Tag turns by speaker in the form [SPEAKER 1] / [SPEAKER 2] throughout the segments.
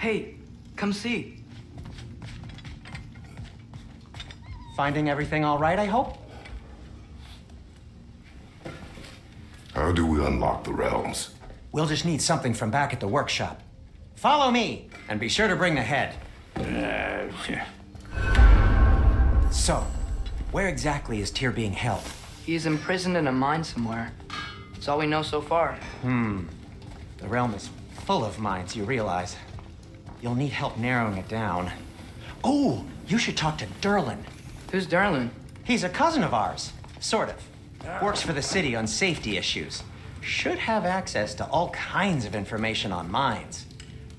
[SPEAKER 1] Hey, come see.
[SPEAKER 2] Finding everything all right, I hope?
[SPEAKER 3] How do we unlock the realms?
[SPEAKER 2] We'll just need something from back at the workshop. Follow me, and be sure to bring the head. So, where exactly is Tyr being held?
[SPEAKER 1] He's imprisoned in a mine somewhere. That's all we know so far.
[SPEAKER 2] The realm is full of mines, you realize. You'll need help narrowing it down. Oh, you should talk to Derlin.
[SPEAKER 1] Who's Darlin?
[SPEAKER 2] He's a cousin of ours, sort of. Works for the city on safety issues. Should have access to all kinds of information on mines.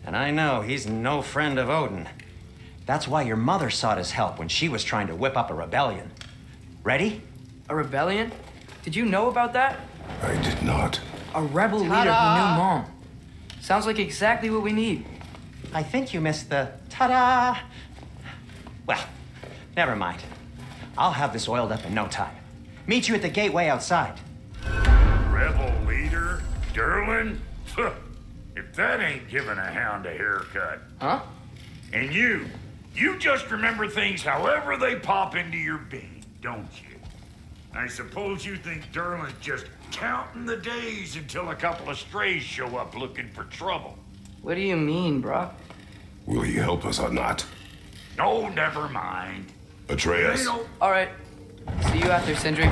[SPEAKER 2] And I know he's no friend of Odin. That's why your mother sought his help when she was trying to whip up a rebellion. Ready?
[SPEAKER 1] A rebellion? Did you know about that?
[SPEAKER 3] I did not.
[SPEAKER 1] A rebel leader who
[SPEAKER 2] Ta-da!
[SPEAKER 1] knew Mom. Sounds like exactly what we need.
[SPEAKER 2] I think you missed the ta-da. Well, never mind. I'll have this oiled up in no time. Meet you at the gateway outside.
[SPEAKER 4] Rebel leader? Derlin? If that ain't giving a hound a haircut.
[SPEAKER 1] Huh?
[SPEAKER 4] And you just remember things however they pop into your being, don't you? I suppose you think Derlin's just counting the days until a couple of strays show up looking for trouble.
[SPEAKER 1] What do you mean, Brock?
[SPEAKER 3] Will you help us or not?
[SPEAKER 4] Oh, never mind.
[SPEAKER 3] Atreus?
[SPEAKER 4] They don't...
[SPEAKER 1] All right. See you after, Sindri.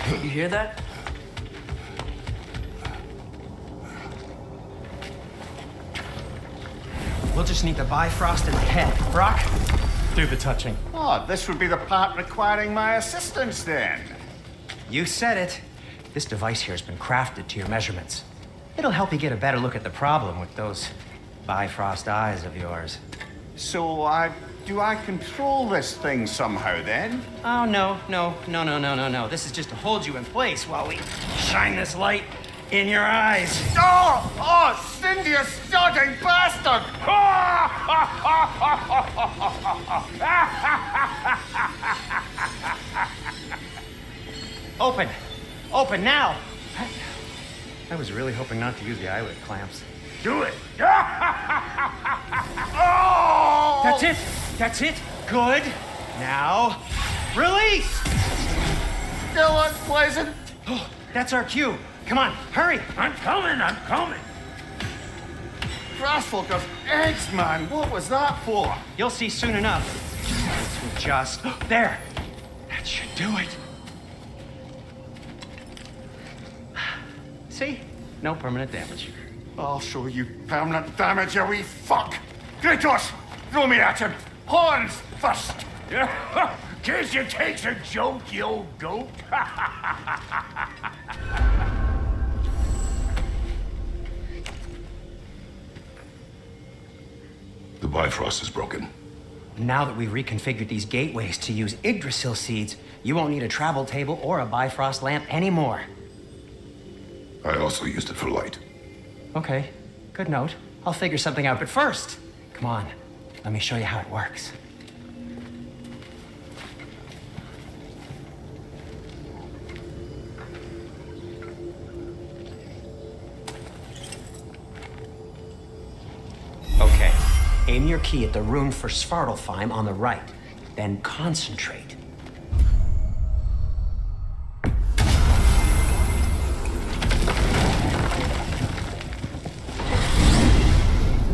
[SPEAKER 1] You hear that?
[SPEAKER 2] We'll just need the Bifrost and the head. Brock, do the touching.
[SPEAKER 5] Oh, this would be the part requiring my assistance then.
[SPEAKER 2] You said it. This device here has been crafted to your measurements. It'll help you get a better look at the problem with those Bifrost eyes of yours.
[SPEAKER 5] So, do I control this thing somehow then?
[SPEAKER 2] Oh, no. This is just to hold you in place while we shine this light in your eyes.
[SPEAKER 5] Oh, Cindy, you sodding bastard!
[SPEAKER 2] Open now. I was really hoping not to use the eyelid clamps.
[SPEAKER 4] Do it!
[SPEAKER 2] That's it. Good. Now, release.
[SPEAKER 5] Still unpleasant.
[SPEAKER 2] Oh, that's our cue. Come on, hurry.
[SPEAKER 4] I'm coming!
[SPEAKER 5] Grassfulker's eggs, man. What was that for?
[SPEAKER 2] You'll see soon enough. This will just... There. That should do it. See? No permanent damage.
[SPEAKER 5] I'll show you permanent damage, you wee fuck. Kratos, throw me at him. Horns first.
[SPEAKER 4] Guess you takes a joke, you old goat.
[SPEAKER 3] The Bifrost is broken.
[SPEAKER 2] Now that we've reconfigured these gateways to use Yggdrasil seeds, you won't need a travel table or a Bifrost lamp anymore.
[SPEAKER 3] I also used it for light.
[SPEAKER 2] Okay, good note. I'll figure something out, but first, come on, let me show you how it works. Okay, aim your key at the rune for Svartalfheim on the right, then concentrate.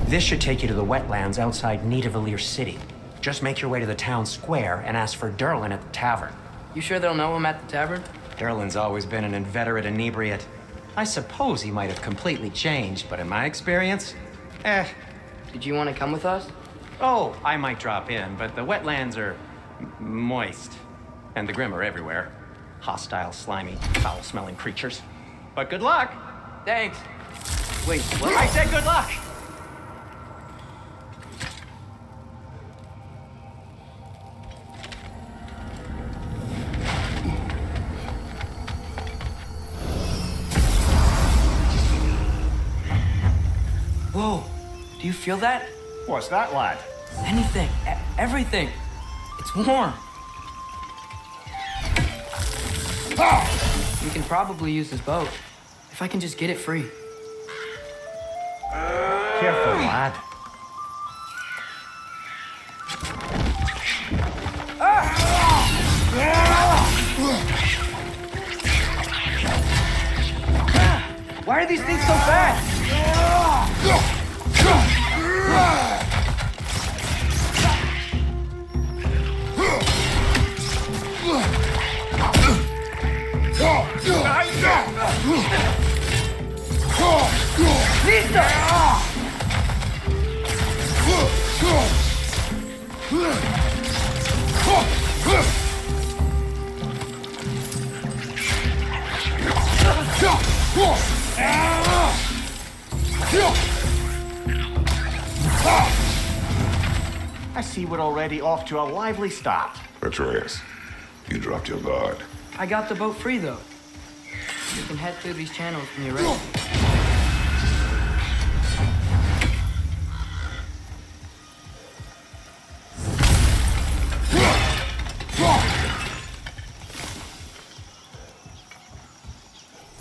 [SPEAKER 2] This should take you to the wetlands outside Nidavellir City. Just make your way to the town square and ask for Derlin at the tavern.
[SPEAKER 1] You sure they'll know him at the tavern?
[SPEAKER 2] Derlin's always been an inveterate inebriate. I suppose he might have completely changed, but in my experience,
[SPEAKER 1] Did you want to come with us?
[SPEAKER 2] Oh, I might drop in, but the wetlands are moist. And the Grim are everywhere. Hostile, slimy, foul-smelling creatures. But good luck!
[SPEAKER 1] Thanks. Wait, what?
[SPEAKER 2] I said good luck!
[SPEAKER 1] Whoa, do you feel that?
[SPEAKER 5] What's that, lad?
[SPEAKER 1] Anything, everything. It's warm. We can probably use this boat. If I can just get it free.
[SPEAKER 5] Careful, lad.
[SPEAKER 1] Why are these things so fast?
[SPEAKER 5] I see we're already off to a lively start.
[SPEAKER 3] Atreus, you dropped your guard.
[SPEAKER 1] I got the boat free, though. You can head through these channels when you're ready.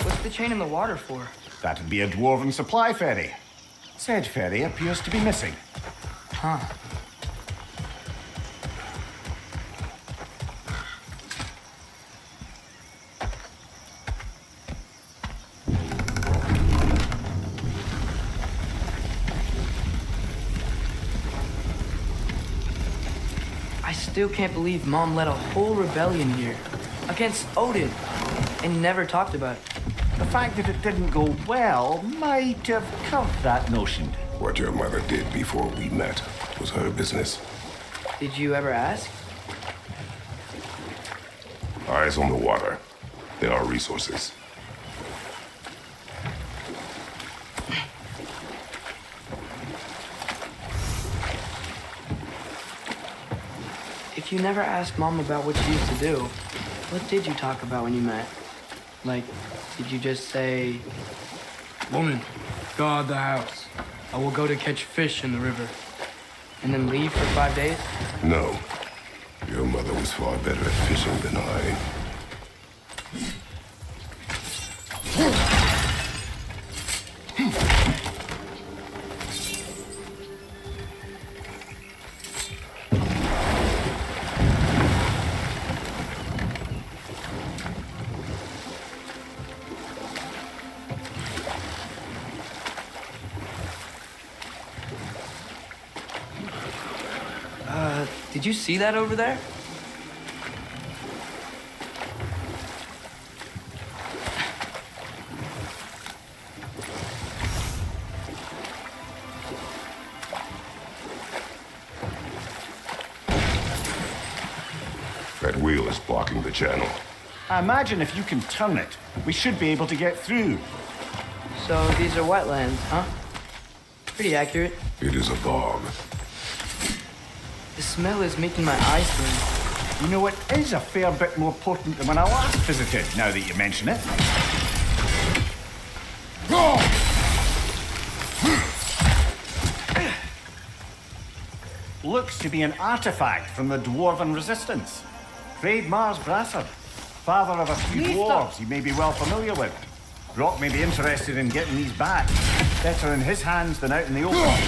[SPEAKER 1] What's the chain in the water for?
[SPEAKER 5] That'd be a dwarven supply ferry. Said ferry appears to be missing.
[SPEAKER 1] Huh. I still can't believe Mom led a whole rebellion here against Odin and never talked about it.
[SPEAKER 5] The fact that it didn't go well might have curbed that notion.
[SPEAKER 3] What your mother did before we met was her business.
[SPEAKER 1] Did you ever ask?
[SPEAKER 3] Eyes on the water. There are resources.
[SPEAKER 1] If you never asked Mom about what she used to do, what did you talk about when you met? Like, did you just say, "Woman, guard the house. I will go to catch fish in the river," and then leave for 5 days?
[SPEAKER 3] No. Your mother was far better at fishing than I.
[SPEAKER 1] Did you see that over there?
[SPEAKER 3] That wheel is blocking the channel.
[SPEAKER 5] I imagine if you can turn it, we should be able to get through.
[SPEAKER 1] So these are wetlands, huh? Pretty accurate.
[SPEAKER 3] It is a bog.
[SPEAKER 1] The smell is making my eyes burn.
[SPEAKER 5] You know, it is a fair bit more potent than when I last visited, now that you mention it. Looks to be an artifact from the Dwarven Resistance. Trade Mars Brasser, father of a few dwarves you may be well familiar with. Rock may be interested in getting these back. Better in his hands than out in the open.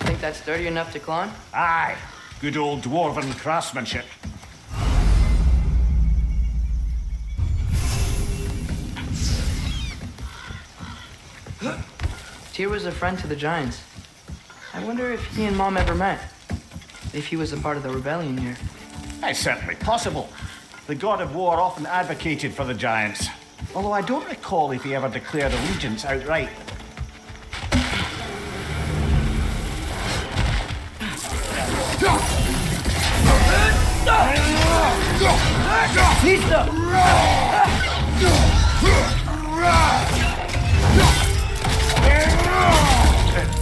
[SPEAKER 1] Think that's sturdy enough to climb?
[SPEAKER 5] Aye, good old Dwarven craftsmanship.
[SPEAKER 1] Tyr was a friend to the Giants. I wonder if he and Mom ever met. If he was a part of the rebellion here.
[SPEAKER 5] It's certainly possible. The god of war often advocated for the Giants. Although I don't recall if he ever declared allegiance outright.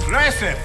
[SPEAKER 5] Impressive!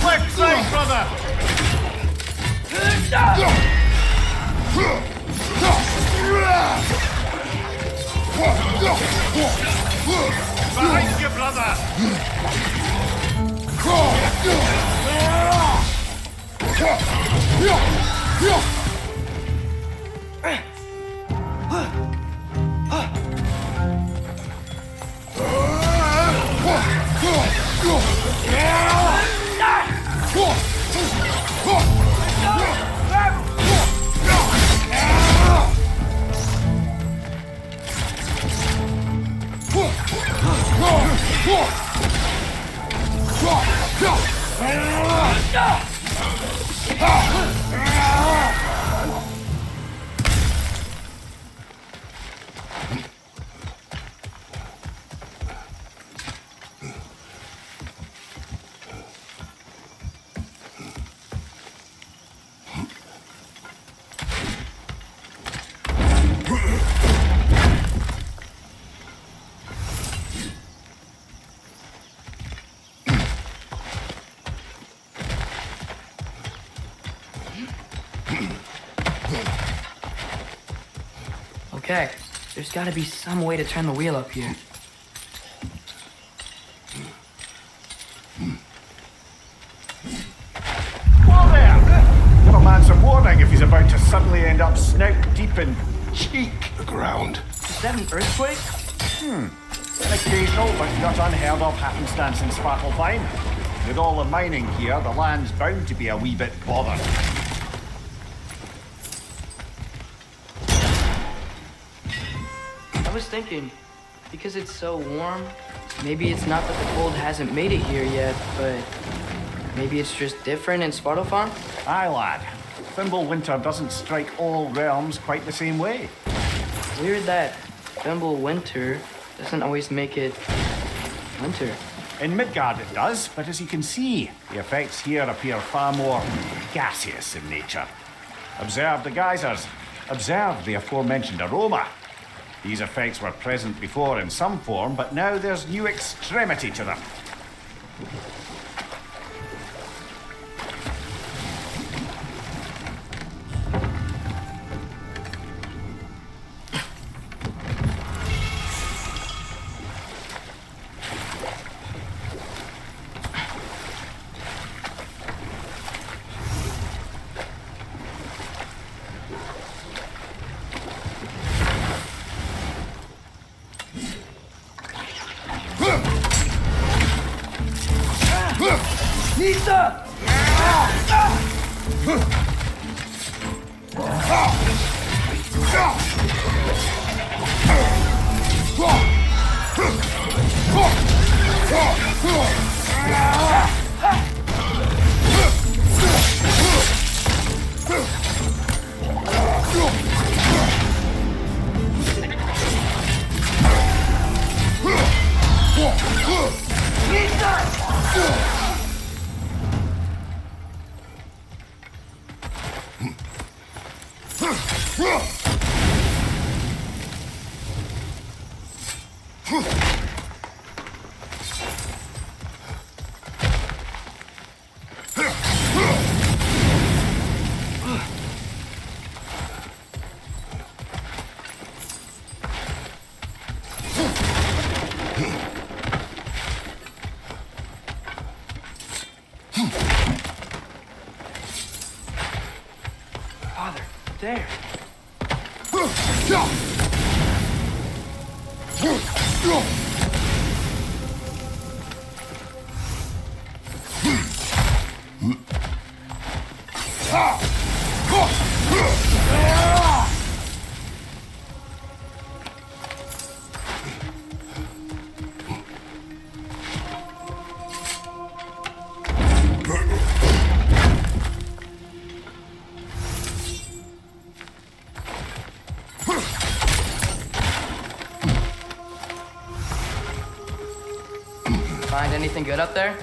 [SPEAKER 5] Quick side, brother! Behind you, brother!
[SPEAKER 1] Okay, there's gotta be some way to turn the wheel up here.
[SPEAKER 5] Whoa there! Give a man some warning if he's about to suddenly end up snout deep in cheek.
[SPEAKER 3] The ground.
[SPEAKER 1] Is that an earthquake?
[SPEAKER 5] An occasional but not unheard of happenstance in Svartalfheim. With all the mining here, the land's bound to be a wee bit bothered.
[SPEAKER 1] I was thinking, because it's so warm, maybe it's not that the cold hasn't made it here yet, but maybe it's just different in Svartalfheim?
[SPEAKER 5] Aye, lad. Thimble winter doesn't strike all realms quite the same way.
[SPEAKER 1] Weird that Thimble winter doesn't always make it winter.
[SPEAKER 5] In Midgard it does, but as you can see, the effects here appear far more gaseous in nature. Observe the geysers. Observe the aforementioned aroma. These effects were present before in some form, but now there's new extremity to them.
[SPEAKER 1] Father, there. Find anything good up there?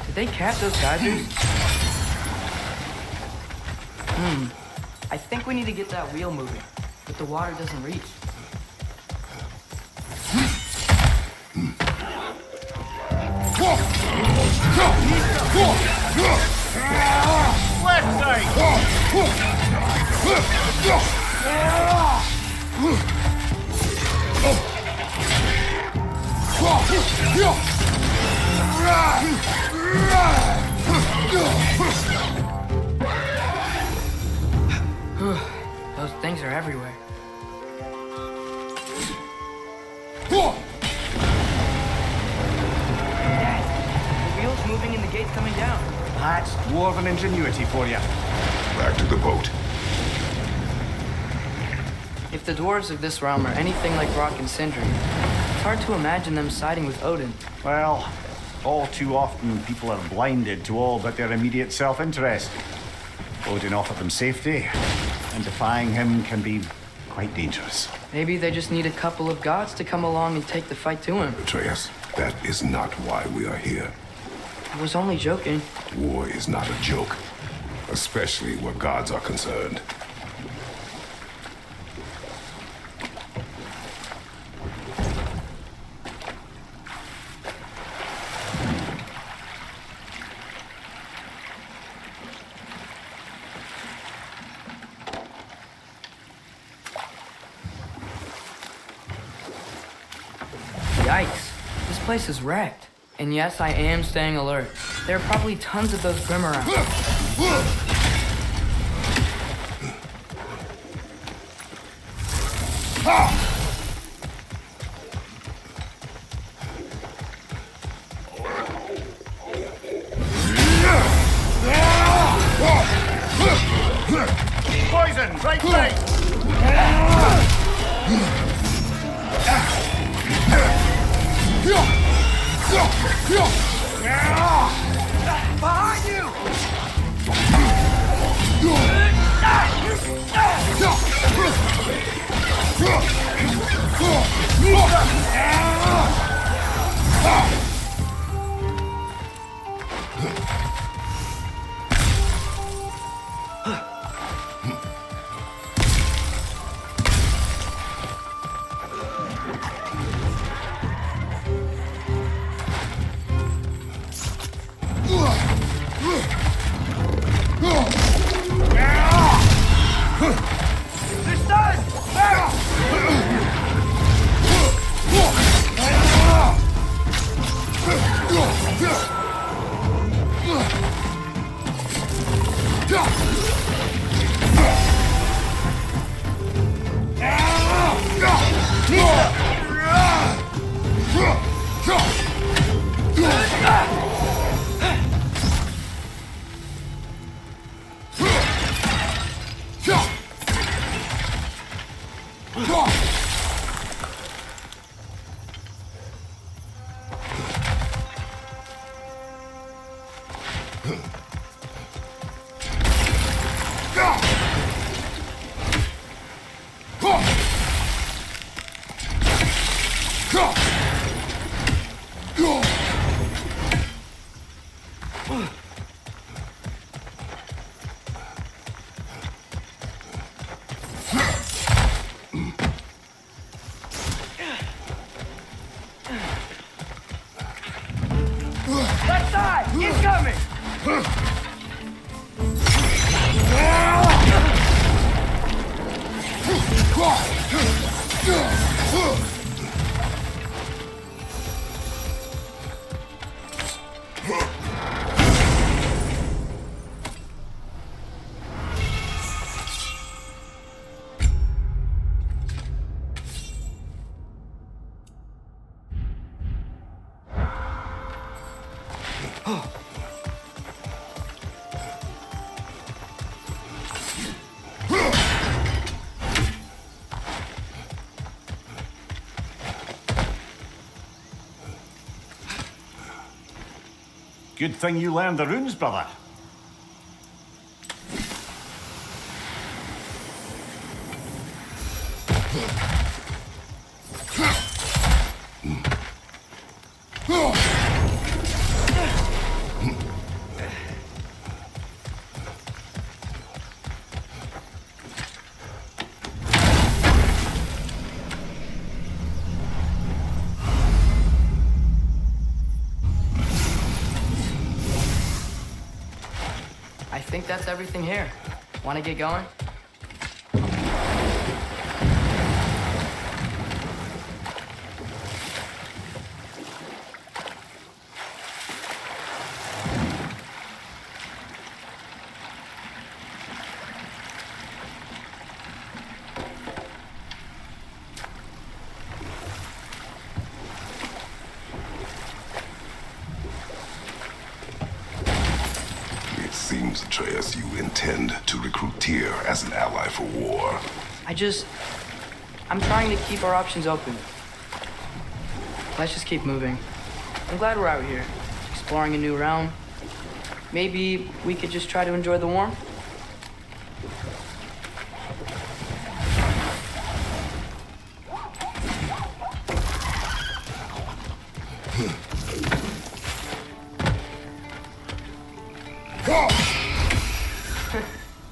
[SPEAKER 1] Did they catch those geysers? I think we need to get that wheel moving, but the water doesn't reach.
[SPEAKER 5] Left side!
[SPEAKER 1] Those things are everywhere. Dad, the wheel's moving and the gate's coming down.
[SPEAKER 5] That's dwarven ingenuity for you.
[SPEAKER 3] Back to the boat.
[SPEAKER 1] If the dwarves of this realm are anything like Rock and Sindri, it's hard to imagine them siding with Odin.
[SPEAKER 5] Well, all too often people are blinded to all but their immediate self-interest. Odin offered them safety, and defying him can be quite dangerous.
[SPEAKER 1] Maybe they just need a couple of gods to come along and take the fight to him.
[SPEAKER 3] Atreus, that is not why we are here.
[SPEAKER 1] I was only joking.
[SPEAKER 3] War is not a joke, especially where gods are concerned.
[SPEAKER 1] Yikes. This place is wrecked. And yes, I am staying alert. There are probably tons of those Grim around.
[SPEAKER 5] Poison! Right side!
[SPEAKER 6] Behind you!
[SPEAKER 5] Let's
[SPEAKER 1] outside! Incoming!
[SPEAKER 5] Good thing you learned the runes, brother.
[SPEAKER 1] I think that's everything here. Want to get going?
[SPEAKER 3] Seems, Atreus, you intend to recruit Tyr as an ally for war.
[SPEAKER 1] I'm trying to keep our options open. Let's just keep moving. I'm glad we're out here, exploring a new realm. Maybe we could just try to enjoy the warmth?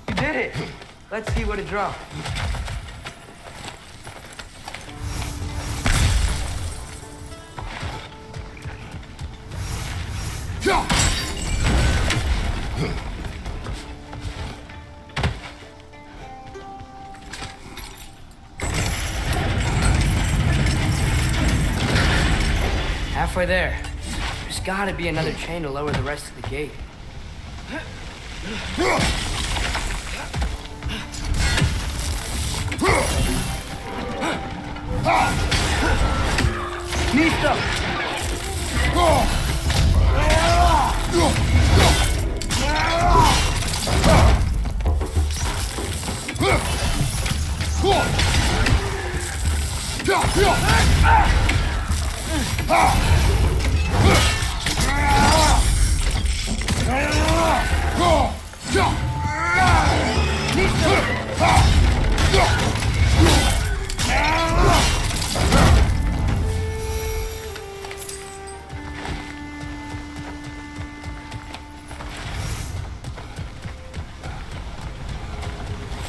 [SPEAKER 1] You did it! Let's see what it dropped. Halfway there. There's gotta be another chain to lower the rest of the gate. Listo!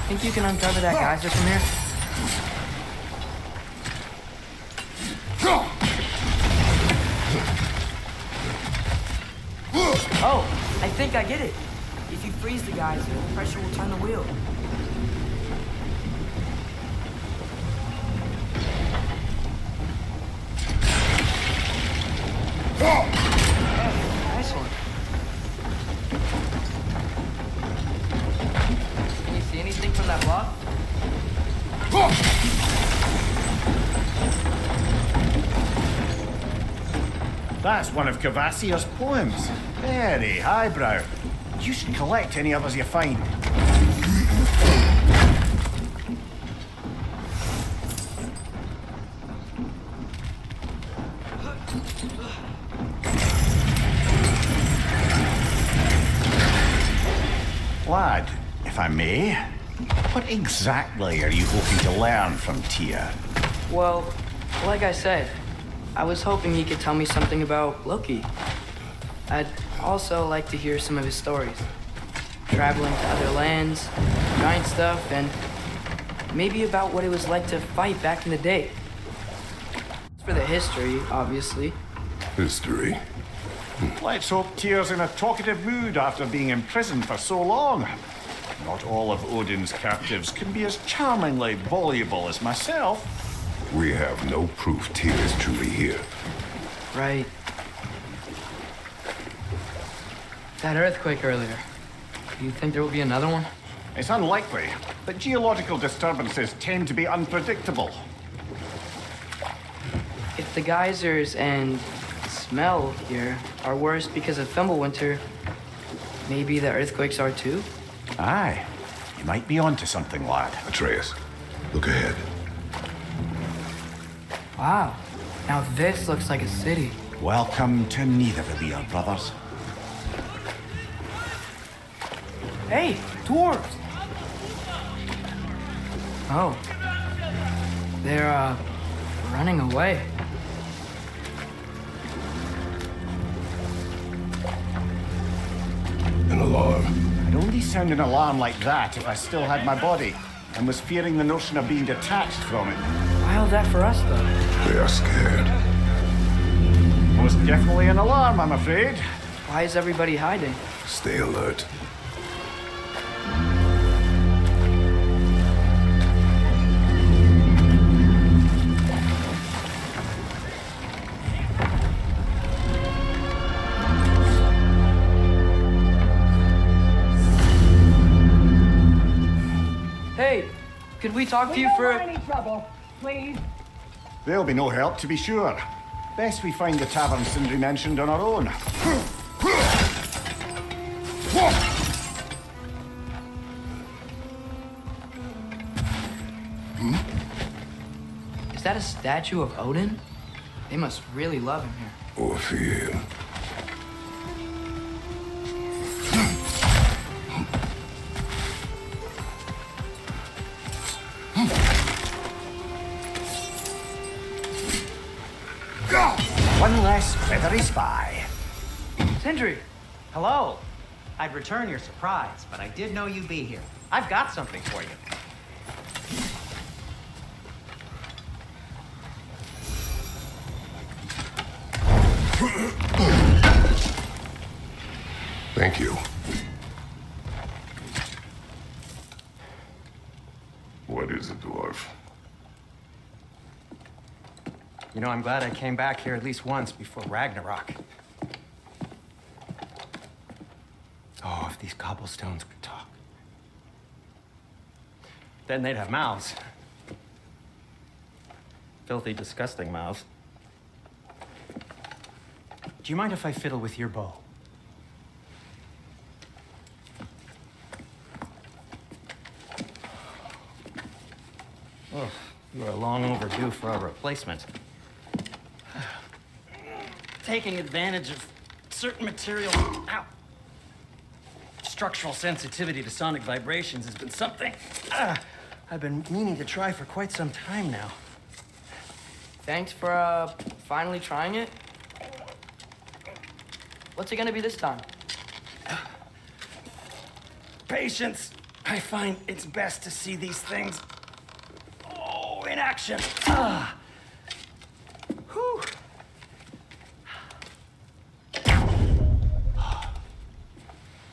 [SPEAKER 1] Think you can uncover that geyser from here? Oh, I think I get it. If you freeze the geyser, the pressure will turn the wheel. Nice one. Can you see anything from that block?
[SPEAKER 5] That's one of Cavassier's poems. Very highbrow. You should collect any others you find. Lad, if I may, what exactly are you hoping to learn from Tyr?
[SPEAKER 1] Well, like I said, I was hoping he could tell me something about Loki. I'd also like to hear some of his stories. Traveling to other lands, giant stuff, and maybe about what it was like to fight back in the day. For the history, obviously.
[SPEAKER 3] History?
[SPEAKER 5] Let's hope Tyr's in a talkative mood after being imprisoned for so long. Not all of Odin's captives can be as charmingly voluble as myself.
[SPEAKER 3] We have no proof Tyr is truly here.
[SPEAKER 1] Right. That earthquake earlier. Do you think there will be another one?
[SPEAKER 5] It's unlikely, but geological disturbances tend to be unpredictable.
[SPEAKER 1] If the geysers and smell here are worse because of Fimbulwinter, maybe the earthquakes are too?
[SPEAKER 5] Aye, you might be onto something, lad.
[SPEAKER 3] Atreus, look ahead.
[SPEAKER 1] Wow. Now this looks like a city.
[SPEAKER 5] Welcome to Nidavellir, brothers.
[SPEAKER 1] Hey, dwarves! Oh. They're, running away.
[SPEAKER 3] An alarm.
[SPEAKER 5] I'd only sound an alarm like that if I still had my body, and was fearing the notion of being detached from it.
[SPEAKER 1] Why all that for us, though?
[SPEAKER 3] They are scared.
[SPEAKER 5] Most definitely an alarm, I'm afraid.
[SPEAKER 1] Why is everybody hiding?
[SPEAKER 3] Stay alert.
[SPEAKER 1] Hey, could we talk to you for...
[SPEAKER 6] any trouble, please.
[SPEAKER 5] There'll be no help, to be sure. Best we find the tavern Sindri mentioned on our own.
[SPEAKER 1] Is that a statue of Odin? They must really love him here.
[SPEAKER 3] Or fear him.
[SPEAKER 5] One less feathery spy.
[SPEAKER 1] Sindri!
[SPEAKER 2] Hello. I'd return your surprise, but I did know you'd be here. I've got something for you.
[SPEAKER 3] Thank you. What is it, dwarf?
[SPEAKER 2] You know, I'm glad I came back here at least once before Ragnarok. Oh, if these cobblestones could talk. Then they'd have mouths. Filthy, disgusting mouths. Do you mind if I fiddle with your bow? Oh, you are long overdue for a replacement. Taking advantage of certain material. Ow. Structural sensitivity to sonic vibrations has been something I've been meaning to try for quite some time now.
[SPEAKER 1] Thanks for, finally trying it. What's it gonna be this time?
[SPEAKER 2] Patience. I find it's best to see these things, in action. Whew.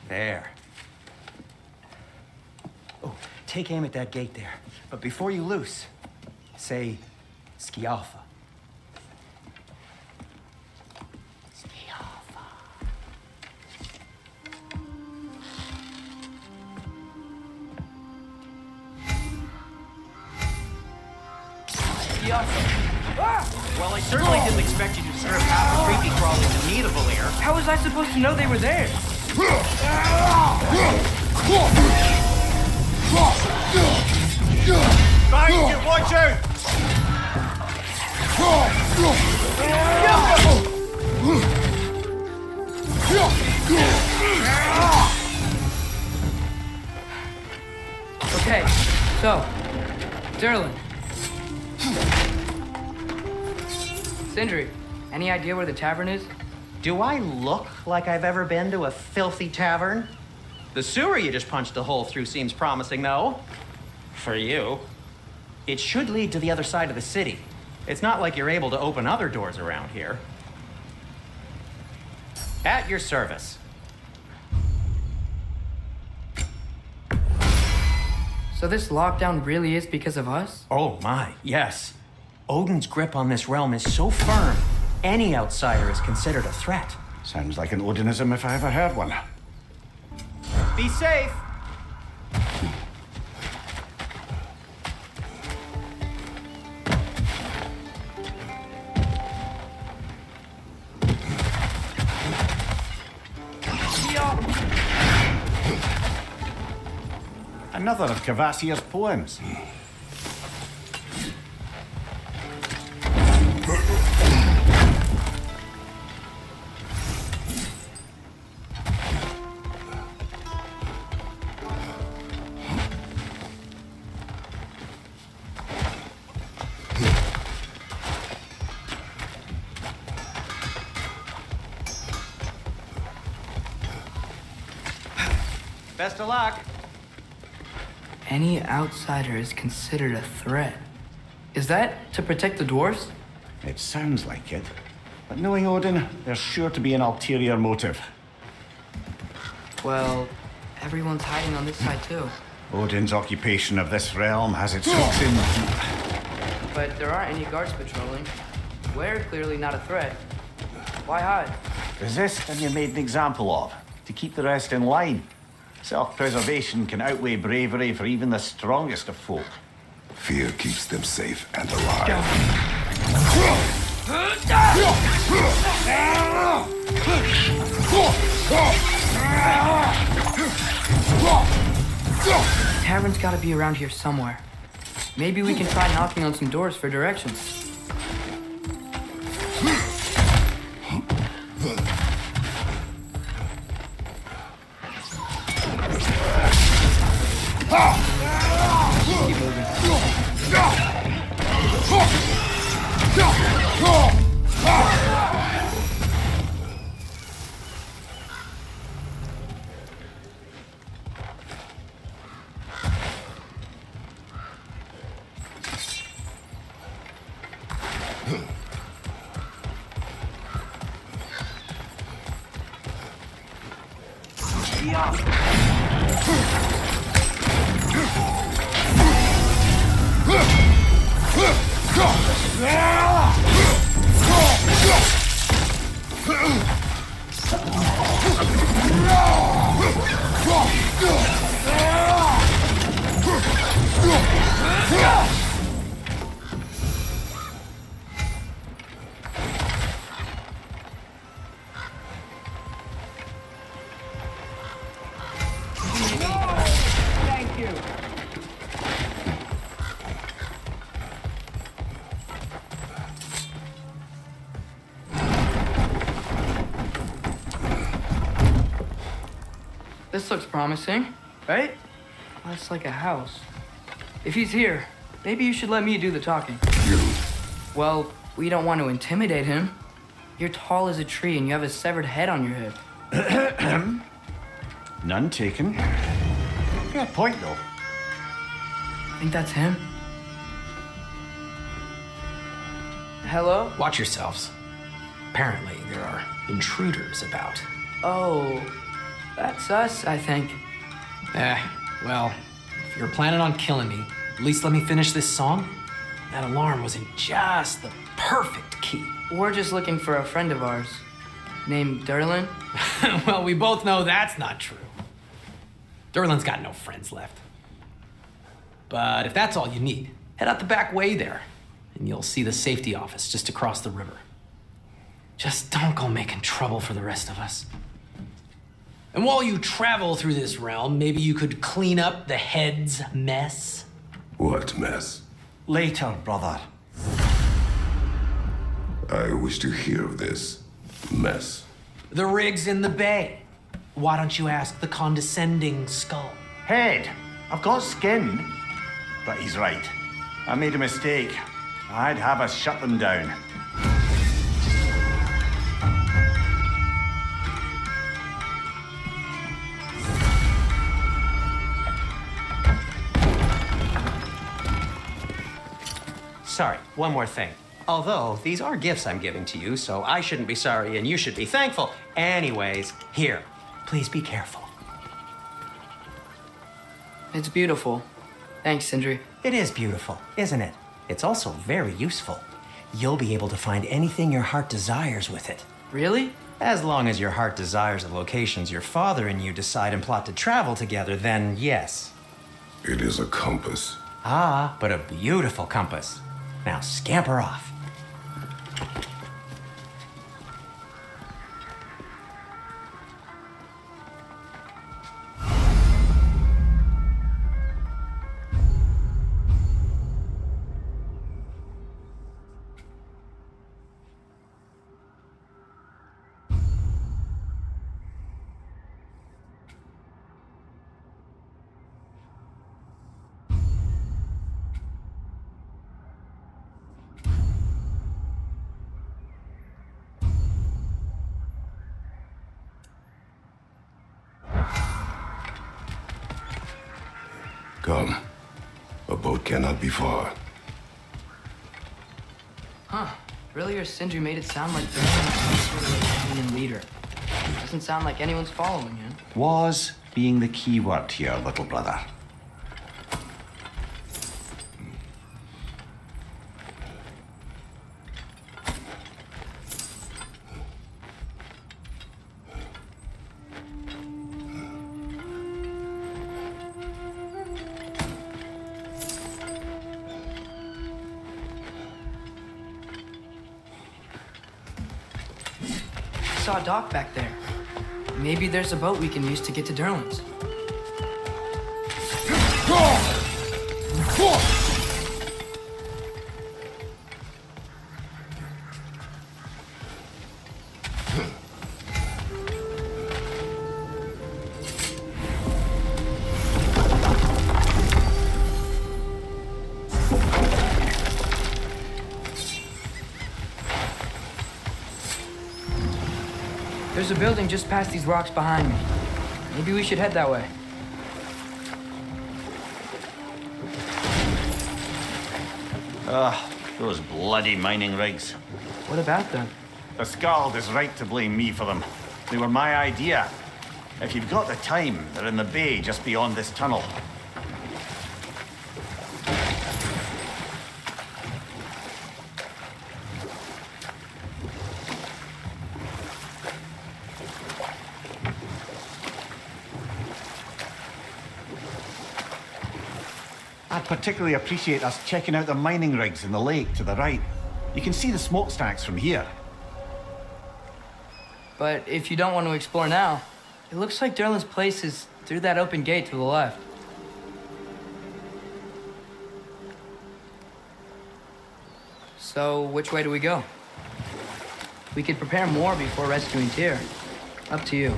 [SPEAKER 2] There. Oh, take aim at that gate there. But before you loose, say, Skialfa. Skialfa. Well, I certainly didn't expect you to deserve half the creepy crawling to Nidavellir.
[SPEAKER 1] How was I supposed to know they were there?
[SPEAKER 5] Thank you, watch out!
[SPEAKER 1] Okay, so, Derlin. Sindri, any idea where the tavern is?
[SPEAKER 2] Do I look like I've ever been to a filthy tavern? The sewer you just punched a hole through seems promising, though. For you. It should lead to the other side of the city. It's not like you're able to open other doors around here. At your service.
[SPEAKER 1] So this lockdown really is because of us?
[SPEAKER 2] Oh my, yes. Odin's grip on this realm is so firm, any outsider is considered a threat.
[SPEAKER 5] Sounds like an Odinism if I ever heard one.
[SPEAKER 2] Be safe!
[SPEAKER 5] Another of Kvasir's poems.
[SPEAKER 2] Best of luck.
[SPEAKER 1] Any outsider is considered a threat. Is that to protect the dwarves?
[SPEAKER 5] It sounds like it. But knowing Odin, there's sure to be an ulterior motive.
[SPEAKER 1] Well, everyone's hiding on this side too.
[SPEAKER 5] Odin's occupation of this realm has its hooks in deep.
[SPEAKER 1] But there aren't any guards patrolling. We're clearly not a threat. Why hide?
[SPEAKER 5] Resist and you're made an example of, to keep the rest in line. Self-preservation can outweigh bravery for even the strongest of folk.
[SPEAKER 3] Fear keeps them safe and alive.
[SPEAKER 1] Tavern's gotta be around here somewhere. Maybe we can try knocking on some doors for directions. Keep moving.
[SPEAKER 6] Thank you.
[SPEAKER 1] This looks promising, right? That's like a house. If he's here, maybe you should let me do the talking.
[SPEAKER 3] You.
[SPEAKER 1] Well, we don't want to intimidate him. You're tall as a tree and you have a severed head on your head.
[SPEAKER 5] None taken. Fair point, though.
[SPEAKER 1] Think that's him? Hello?
[SPEAKER 7] Watch yourselves. Apparently, there are intruders about.
[SPEAKER 1] Oh, that's us, I think.
[SPEAKER 7] Well, if you're planning on killing me, at least let me finish this song. That alarm was in just the perfect key.
[SPEAKER 1] We're just looking for a friend of ours named Derlin.
[SPEAKER 7] Well, we both know that's not true. Derlin's got no friends left. But if that's all you need, head out the back way there, and you'll see the safety office just across the river. Just don't go making trouble for the rest of us. And while you travel through this realm, maybe you could clean up the head's mess.
[SPEAKER 3] What mess?
[SPEAKER 5] Later, brother.
[SPEAKER 3] I wish to hear of this mess.
[SPEAKER 7] The rig's in the bay. Why don't you ask the condescending skull?
[SPEAKER 5] Head. I've got skin. But he's right. I made a mistake. I'd have us shut them down.
[SPEAKER 2] Sorry, one more thing. Although, these are gifts I'm giving to you, so I shouldn't be sorry and you should be thankful. Anyways, here, please be careful.
[SPEAKER 1] It's beautiful. Thanks, Sindri.
[SPEAKER 2] It is beautiful, isn't it? It's also very useful. You'll be able to find anything your heart desires with it.
[SPEAKER 1] Really?
[SPEAKER 2] As long as your heart desires the locations your father and you decide and plot to travel together, then yes.
[SPEAKER 3] It is a compass.
[SPEAKER 2] Ah, but a beautiful compass. Now scamper off.
[SPEAKER 3] Come. A boat cannot be far.
[SPEAKER 1] Huh. Earlier, Sindri made it sound like there's some sort of alien leader. Doesn't sound like anyone's following him.
[SPEAKER 5] Was being the key word here, little brother.
[SPEAKER 1] I saw a dock back there. Maybe there's a boat we can use to get to Durlin's. There's a building just past these rocks behind me. Maybe we should head that way.
[SPEAKER 5] Those bloody mining rigs.
[SPEAKER 1] What about them?
[SPEAKER 5] The Skald is right to blame me for them. They were my idea. If you've got the time, they're in the bay just beyond this tunnel. I'd particularly appreciate us checking out the mining rigs in the lake to the right. You can see the smokestacks from here.
[SPEAKER 1] But if you don't want to explore now, it looks like Durlin's place is through that open gate to the left. So, which way do we go? We could prepare more before rescuing Tyr. Up to you.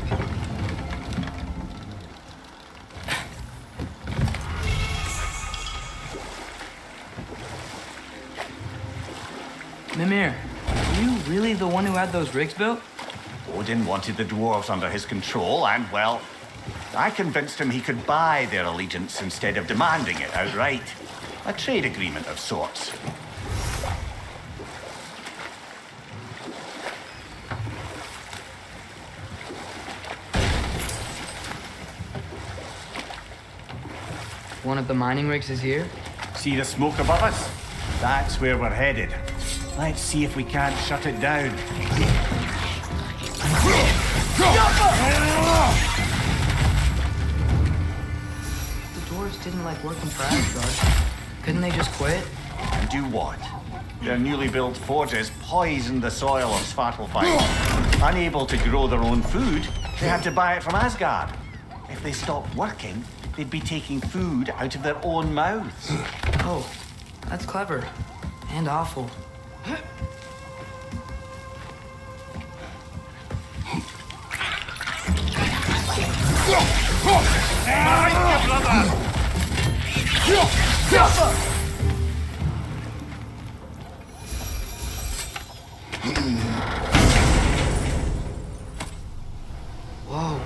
[SPEAKER 1] Mimir, are you really the one who had those rigs built?
[SPEAKER 5] Odin wanted the dwarves under his control, and, well, I convinced him he could buy their allegiance instead of demanding it outright. A trade agreement of sorts.
[SPEAKER 1] One of the mining rigs is here?
[SPEAKER 5] See the smoke above us? That's where we're headed. Let's see if we can't shut it down.
[SPEAKER 1] The dwarves didn't like working for Asgard. Couldn't they just quit?
[SPEAKER 5] And do what? Their newly built forges poisoned the soil of Svartalfheim. Unable to grow their own food, they had to buy it from Asgard. If they stopped working, they'd be taking food out of their own mouths.
[SPEAKER 1] Oh, that's clever. And awful. Whoa,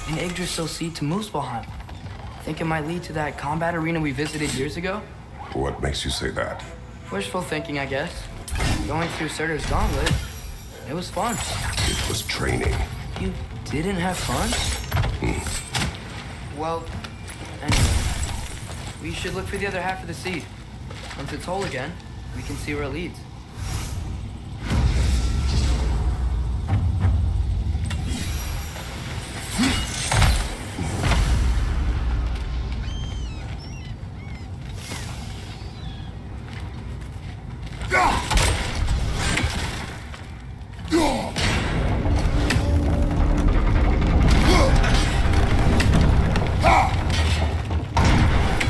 [SPEAKER 1] an Yggdrasil seed to Muspelheim. Think it might lead to that combat arena we visited years ago?
[SPEAKER 3] What makes you say that?
[SPEAKER 1] Wishful thinking, I guess. going through Surtur's gauntlet. It was fun.
[SPEAKER 3] It was training.
[SPEAKER 1] You didn't have fun? Well, anyway, we should look for the other half of the seed. Once it's whole again, we can see where it leads.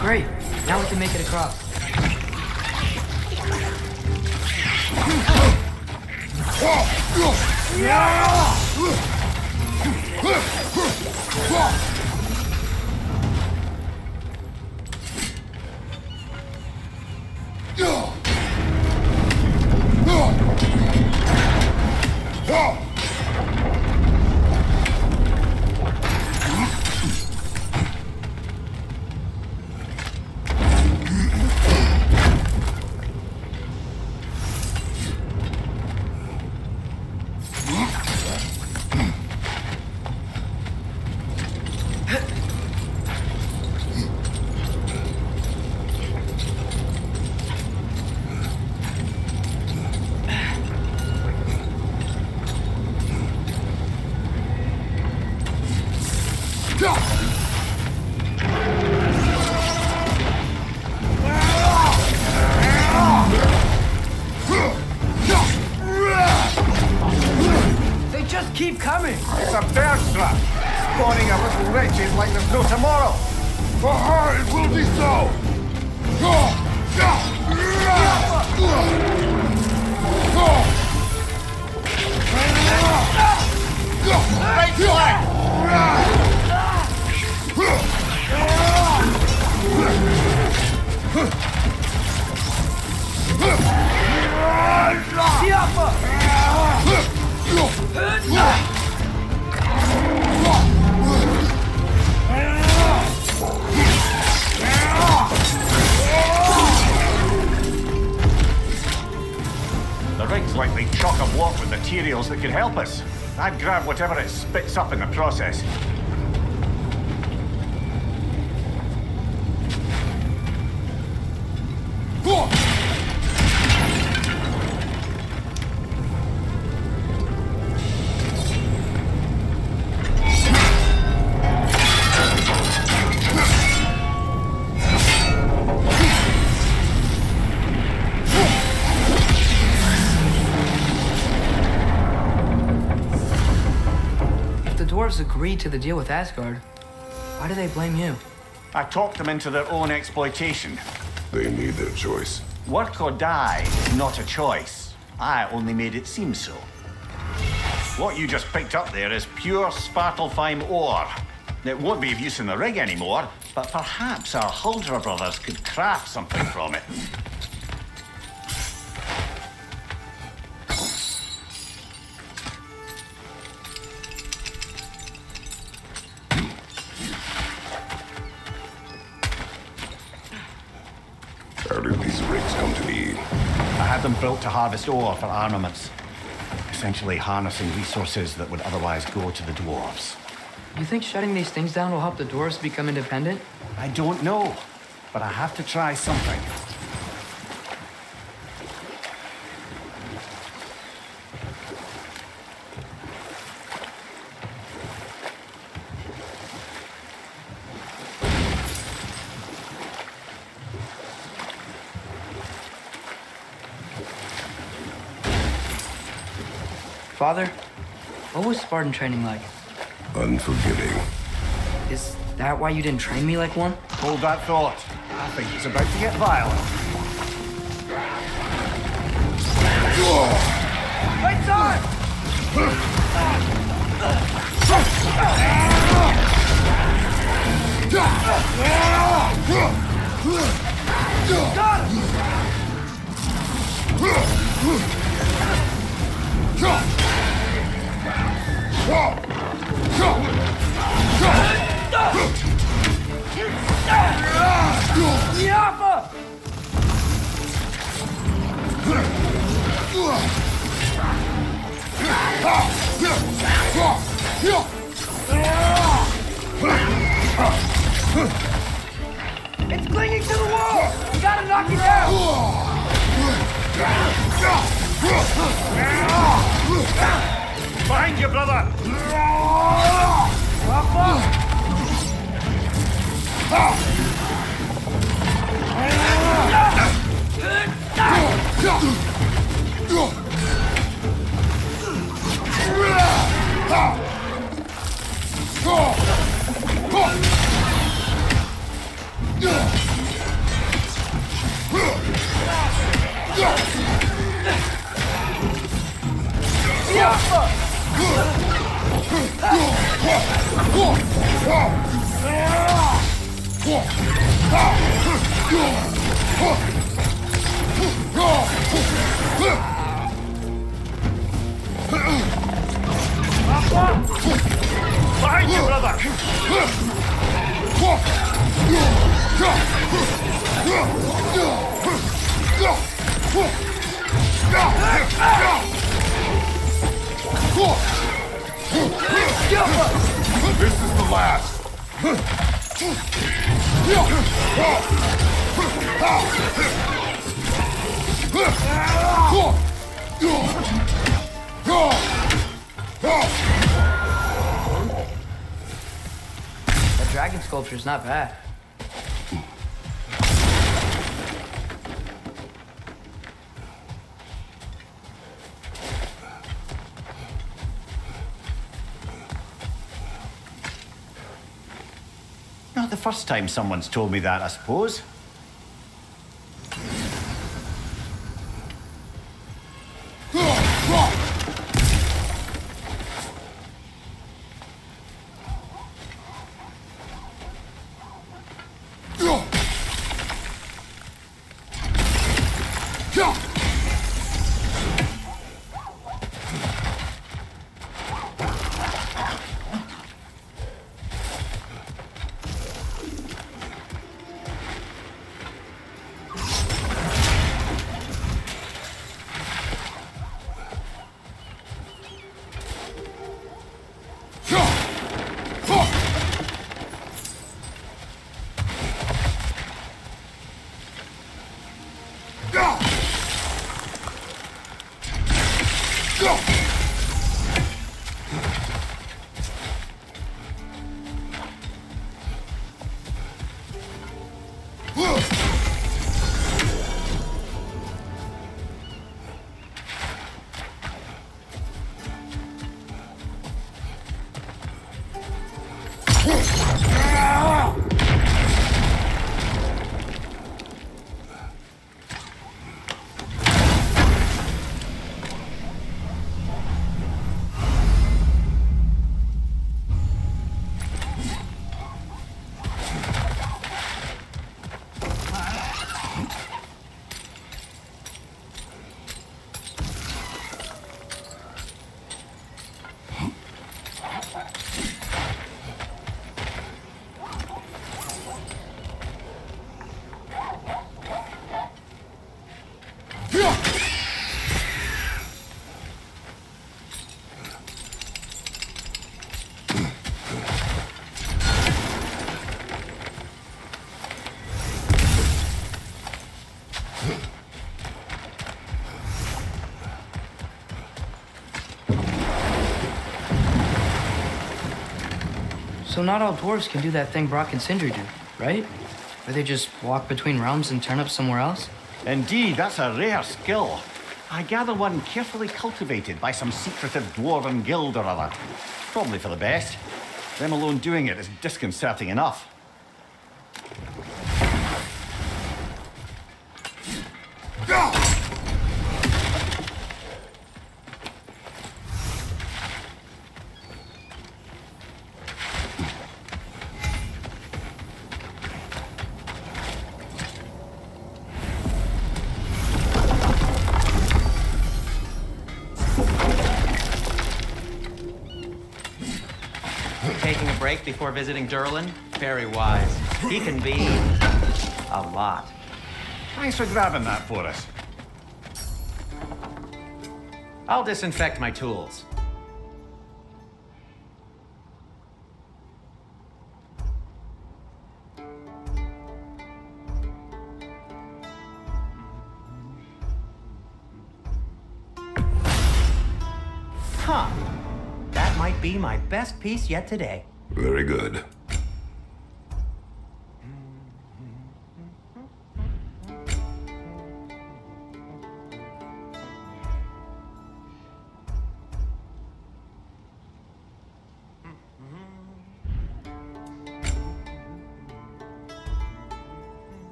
[SPEAKER 1] Great, now we can make it across. They just keep coming!
[SPEAKER 5] It's a bear trap, spawning a little wretches like there's no tomorrow.
[SPEAKER 3] For her, it will be so!
[SPEAKER 5] Right flag! The rig's likely chock-a-block with materials that could help us. I'd grab whatever it spits up in the process.
[SPEAKER 1] Dwarves agreed to the deal with Asgard. Why do they blame you?
[SPEAKER 5] I talked them into their own exploitation.
[SPEAKER 3] They made their choice.
[SPEAKER 5] Work or die is not a choice. I only made it seem so. What you just picked up there is pure Svartalfheim ore. It won't be of use in the rig anymore, but perhaps our Huldra brothers could craft something from it.
[SPEAKER 3] How did these rigs come to be?
[SPEAKER 5] I had them built to harvest ore for armaments. Essentially harnessing resources that would otherwise go to the dwarves.
[SPEAKER 1] You think shutting these things down will help the dwarves become independent?
[SPEAKER 5] I don't know, but I have to try something.
[SPEAKER 1] Father, what was Spartan training like?
[SPEAKER 3] Unforgiving.
[SPEAKER 1] Is that why you didn't train me like one?
[SPEAKER 5] Hold that thought. I think it's about to get violent.
[SPEAKER 1] Lights It's clinging to the wall! We gotta knock it down!
[SPEAKER 5] Behind you, brother!
[SPEAKER 4] Behind you, brother!
[SPEAKER 3] This is the last.
[SPEAKER 1] That dragon sculpture's not bad.
[SPEAKER 5] Not the first time someone's told me that, I suppose.
[SPEAKER 1] So not all dwarves can do that thing Brock and Sindri do, right? Where they just walk between realms and turn up somewhere else?
[SPEAKER 5] Indeed, that's a rare skill. I gather one carefully cultivated by some secretive dwarven guild or other. Probably for the best. Them alone doing it is disconcerting enough.
[SPEAKER 2] Taking a break before visiting Durlin? Very wise. He can be a lot.
[SPEAKER 5] Thanks for grabbing that for us.
[SPEAKER 2] I'll disinfect my tools. be my best piece yet today.
[SPEAKER 3] Very good.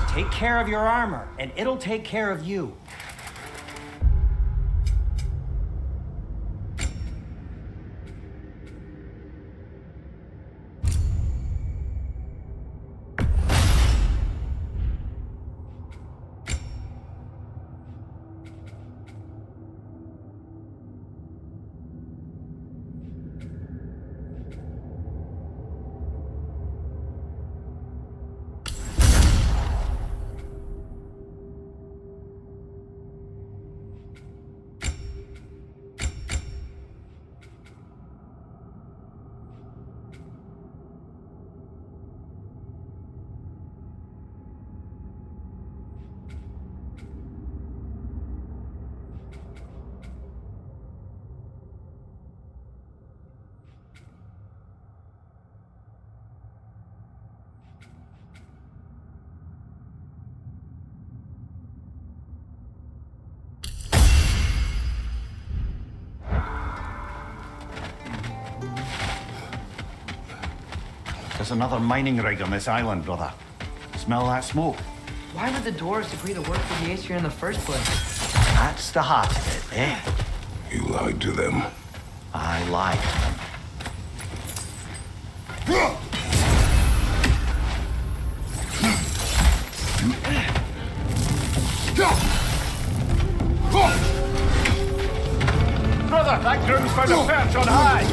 [SPEAKER 2] Take care of your armor, and it'll take care of you.
[SPEAKER 5] There's another mining rig on this island, brother. Smell that smoke?
[SPEAKER 1] Why would the dwarves agree to work for the Aesir in the first place?
[SPEAKER 5] That's the heart of it, eh?
[SPEAKER 3] You lied to them.
[SPEAKER 5] I lied to them. Brother, that groom's found a perch on high!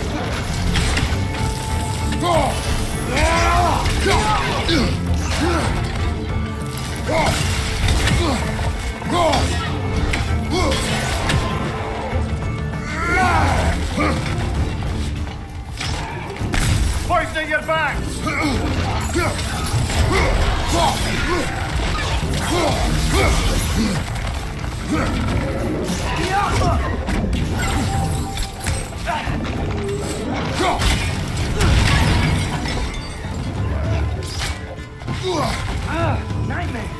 [SPEAKER 5] Poisoning your back!
[SPEAKER 1] Nightmare!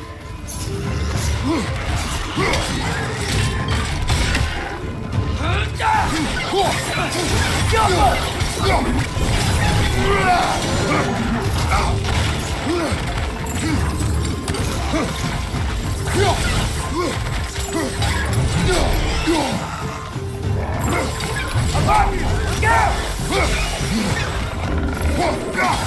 [SPEAKER 1] Above you! Look out!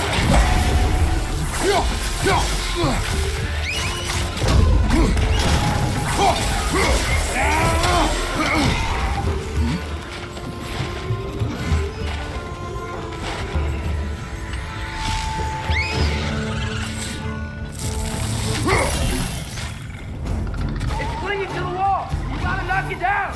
[SPEAKER 1] It's clinging to the wall! You gotta knock it down!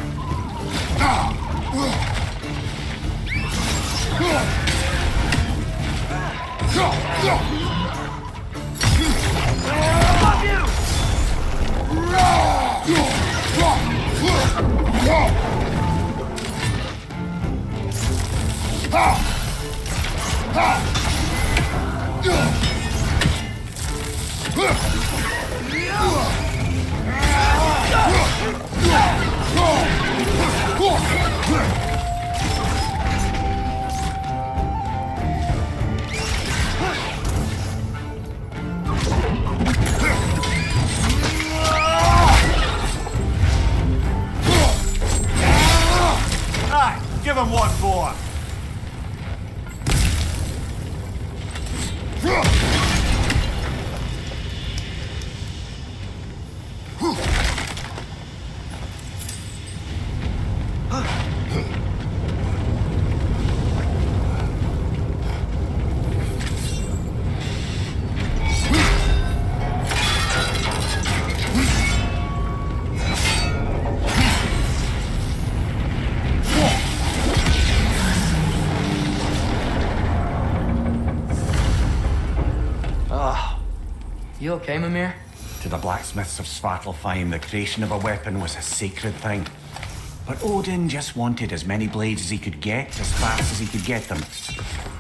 [SPEAKER 1] Above you!
[SPEAKER 5] Aye, give him what for!
[SPEAKER 1] You okay, Mimir?
[SPEAKER 5] To the blacksmiths of Svartalfheim, the creation of a weapon was a sacred thing. But Odin just wanted as many blades as he could get, as fast as he could get them.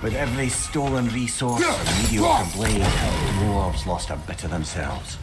[SPEAKER 5] With every stolen resource and mediocre blade, the dwarves lost a bit of themselves.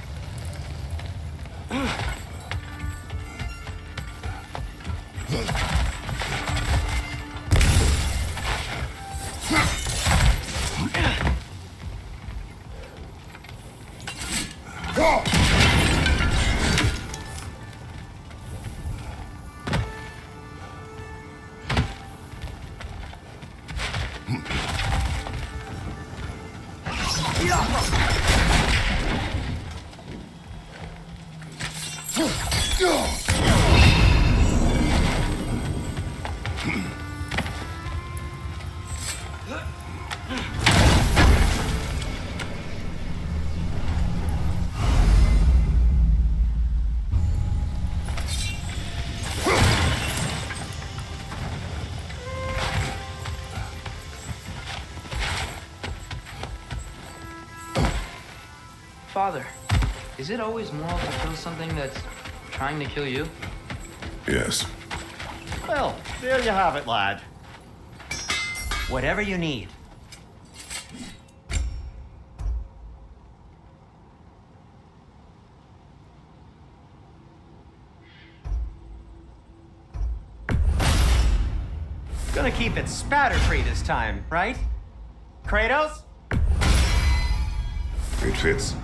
[SPEAKER 1] Father, is it always moral to kill something that's trying to kill you?
[SPEAKER 3] Yes.
[SPEAKER 5] Well, there you have it, lad.
[SPEAKER 2] Whatever you need. Gonna keep it spatter-free this time, right? Kratos?
[SPEAKER 3] It fits.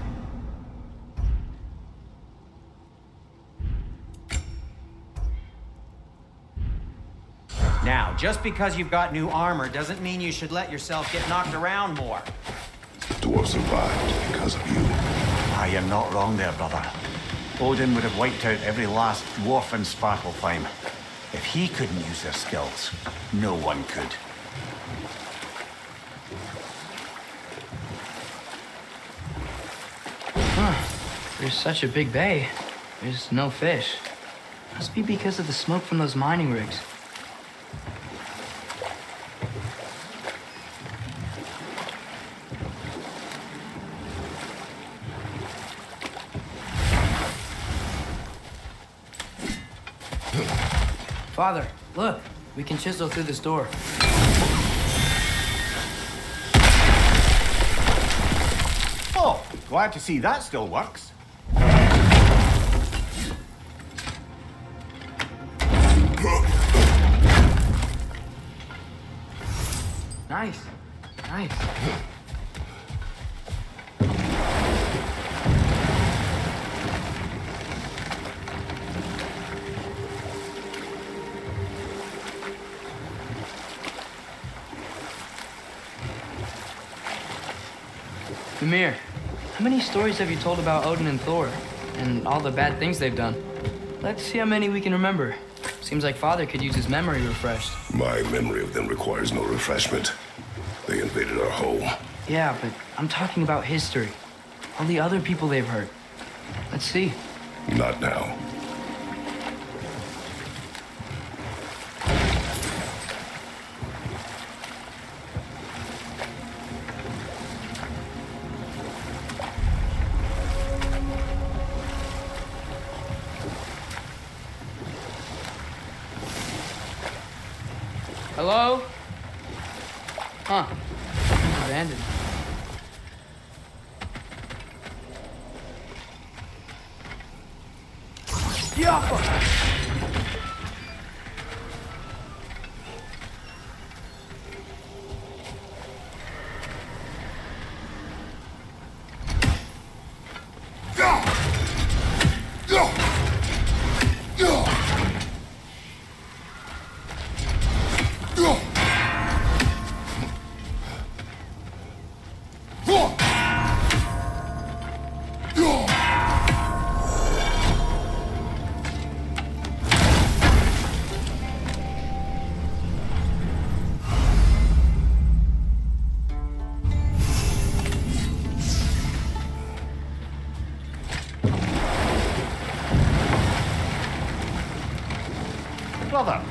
[SPEAKER 2] Now, just because you've got new armor doesn't mean you should let yourself get knocked around more.
[SPEAKER 3] Dwarf survived because of you.
[SPEAKER 5] I am not wrong there, brother. Odin would have wiped out every last dwarf in Svartalfheim. If he couldn't use their skills, no one could.
[SPEAKER 1] There's such a big bay. There's no fish. Must be because of the smoke from those mining rigs. Father, look. We can chisel through this door.
[SPEAKER 5] Oh, glad to see that still works.
[SPEAKER 1] Nice. Nice. Mimir, how many stories have you told about Odin and Thor and all the bad things they've done? Let's see how many we can remember. Seems like Father could use his memory refreshed.
[SPEAKER 3] My memory of them requires no refreshment. They invaded our home.
[SPEAKER 1] Yeah, but I'm talking about history. All the other people they've hurt. Let's see.
[SPEAKER 3] Not now.
[SPEAKER 1] Hello? Huh. Seems abandoned. Yappa!
[SPEAKER 5] Brother,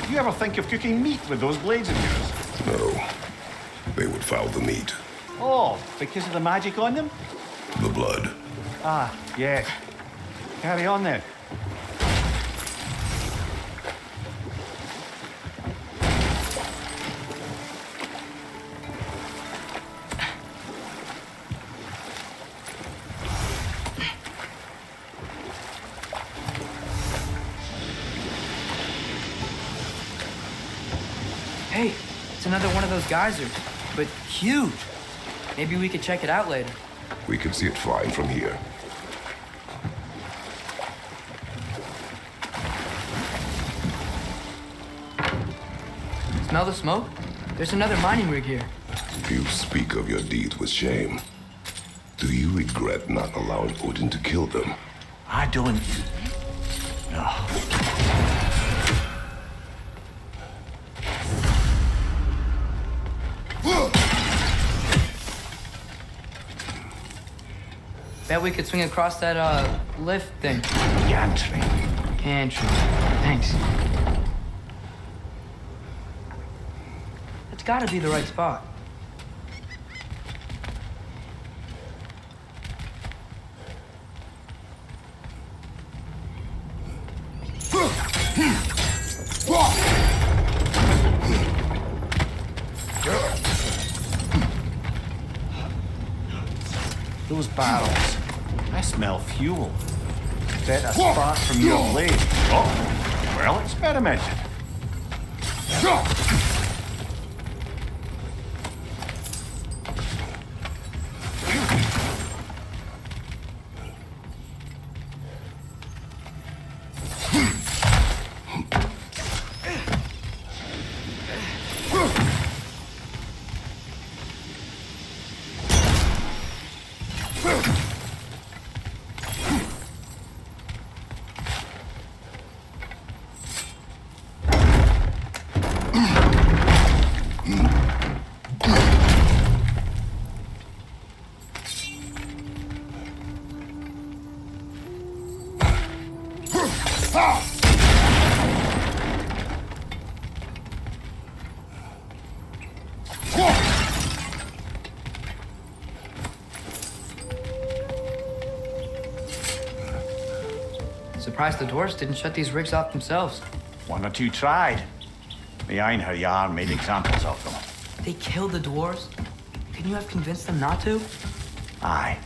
[SPEAKER 5] do you ever think of cooking meat with those blades of yours?
[SPEAKER 3] No. They would foul the meat.
[SPEAKER 5] Oh, because of the magic on them?
[SPEAKER 3] The blood.
[SPEAKER 5] Ah, yes. Carry on then.
[SPEAKER 1] another one of those geysers, but huge. Maybe we could check it out later.
[SPEAKER 3] We can see it fine from here.
[SPEAKER 1] Smell the smoke? There's another mining rig here.
[SPEAKER 3] You speak of your deeds with shame. Do you regret not allowing Odin to kill them?
[SPEAKER 5] I don't. No.
[SPEAKER 1] Bet we could swing across that, lift thing.
[SPEAKER 5] Gantry.
[SPEAKER 1] Gantry. Thanks. It's gotta be the right spot.
[SPEAKER 5] Those barrels. I smell fuel. Bet a spark from your blade. Oh, well experimented.
[SPEAKER 1] Surprised the dwarves didn't shut these rigs off themselves.
[SPEAKER 5] One or two tried. The Einherjar Jarl made examples of them.
[SPEAKER 1] They killed the dwarves? Couldn't you have convinced them not to?
[SPEAKER 5] Aye.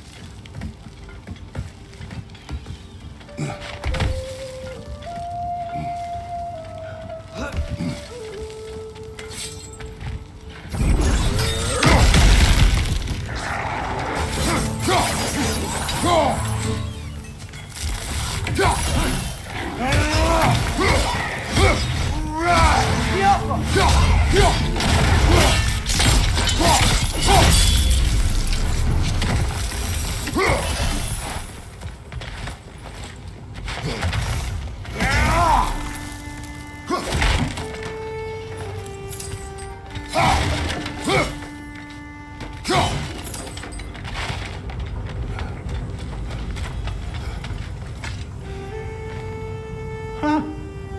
[SPEAKER 5] Huh.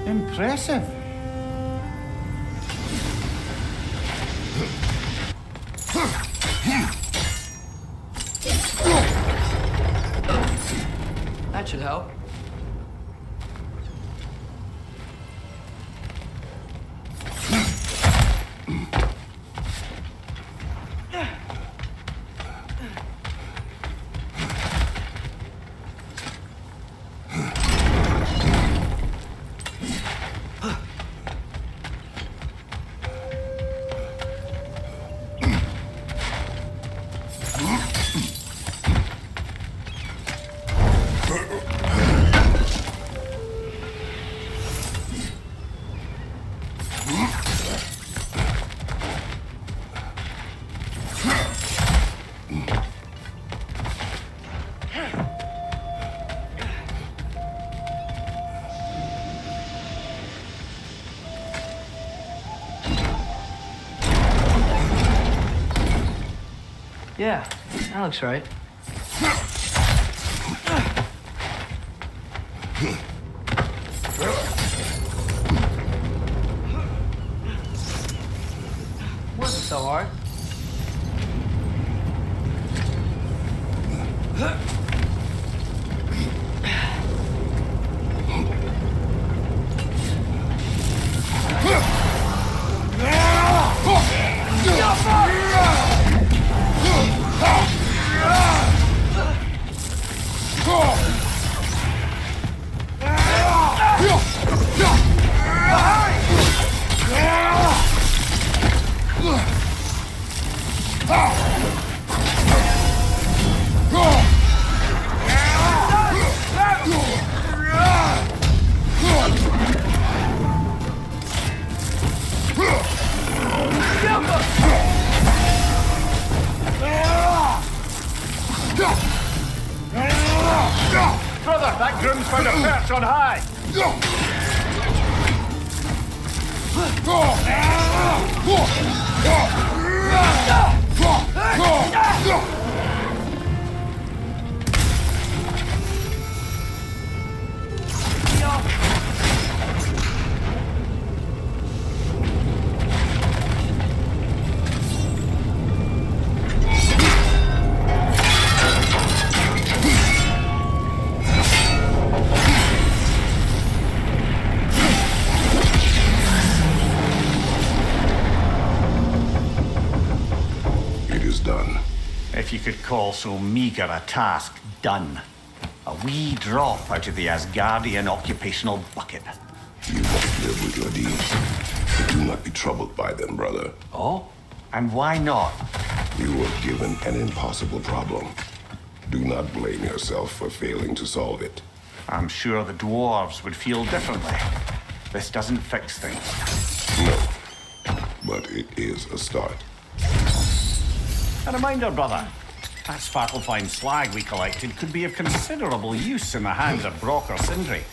[SPEAKER 5] Impressive.
[SPEAKER 1] That should help. Yeah, that looks right. Wasn't so hard.
[SPEAKER 5] Brother, that groom's found a perch on high.
[SPEAKER 3] It is done.
[SPEAKER 5] If you could call so meager a task done. A wee drop out of the Asgardian occupational bucket.
[SPEAKER 3] You must live with your deeds. But do not be troubled by them, brother.
[SPEAKER 5] Oh? And why not?
[SPEAKER 3] You were given an impossible problem. Do not blame yourself for failing to solve it.
[SPEAKER 5] I'm sure the dwarves would feel differently. This doesn't fix things.
[SPEAKER 3] No. But it is a start.
[SPEAKER 5] A reminder, brother. That Svartalfheim slag we collected could be of considerable use in the hands of Brock or Sindri.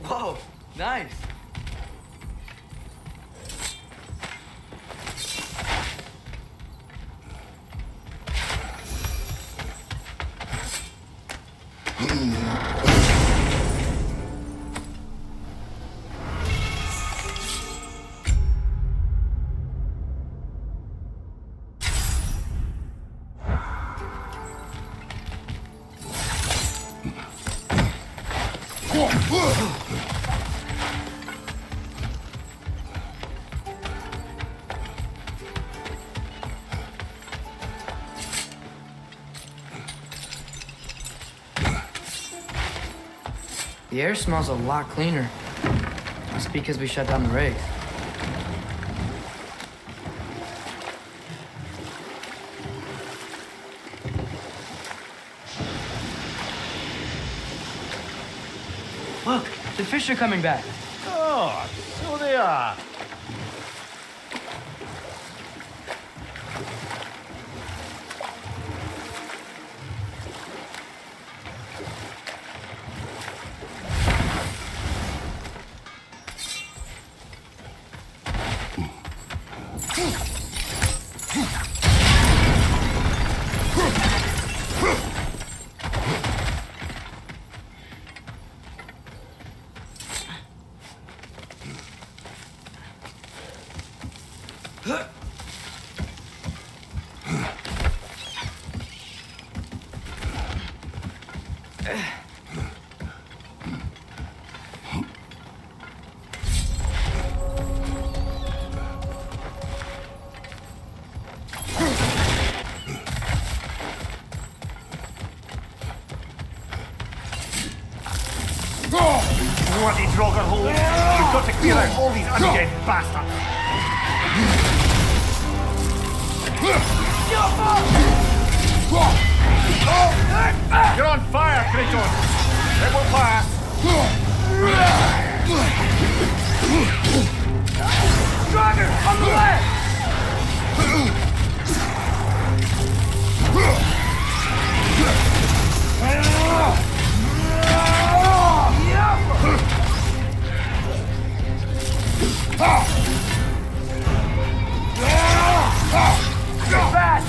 [SPEAKER 1] Whoa, nice. The air smells a lot cleaner. Must be because we shut down the rigs. Look, the fish are coming back.
[SPEAKER 5] Oh, so they are. Bloody Draugr hole! We've got to clear out all these undead bastards! You're on fire, Kratos! It will pass!
[SPEAKER 1] Draugr, on the left! Go fast!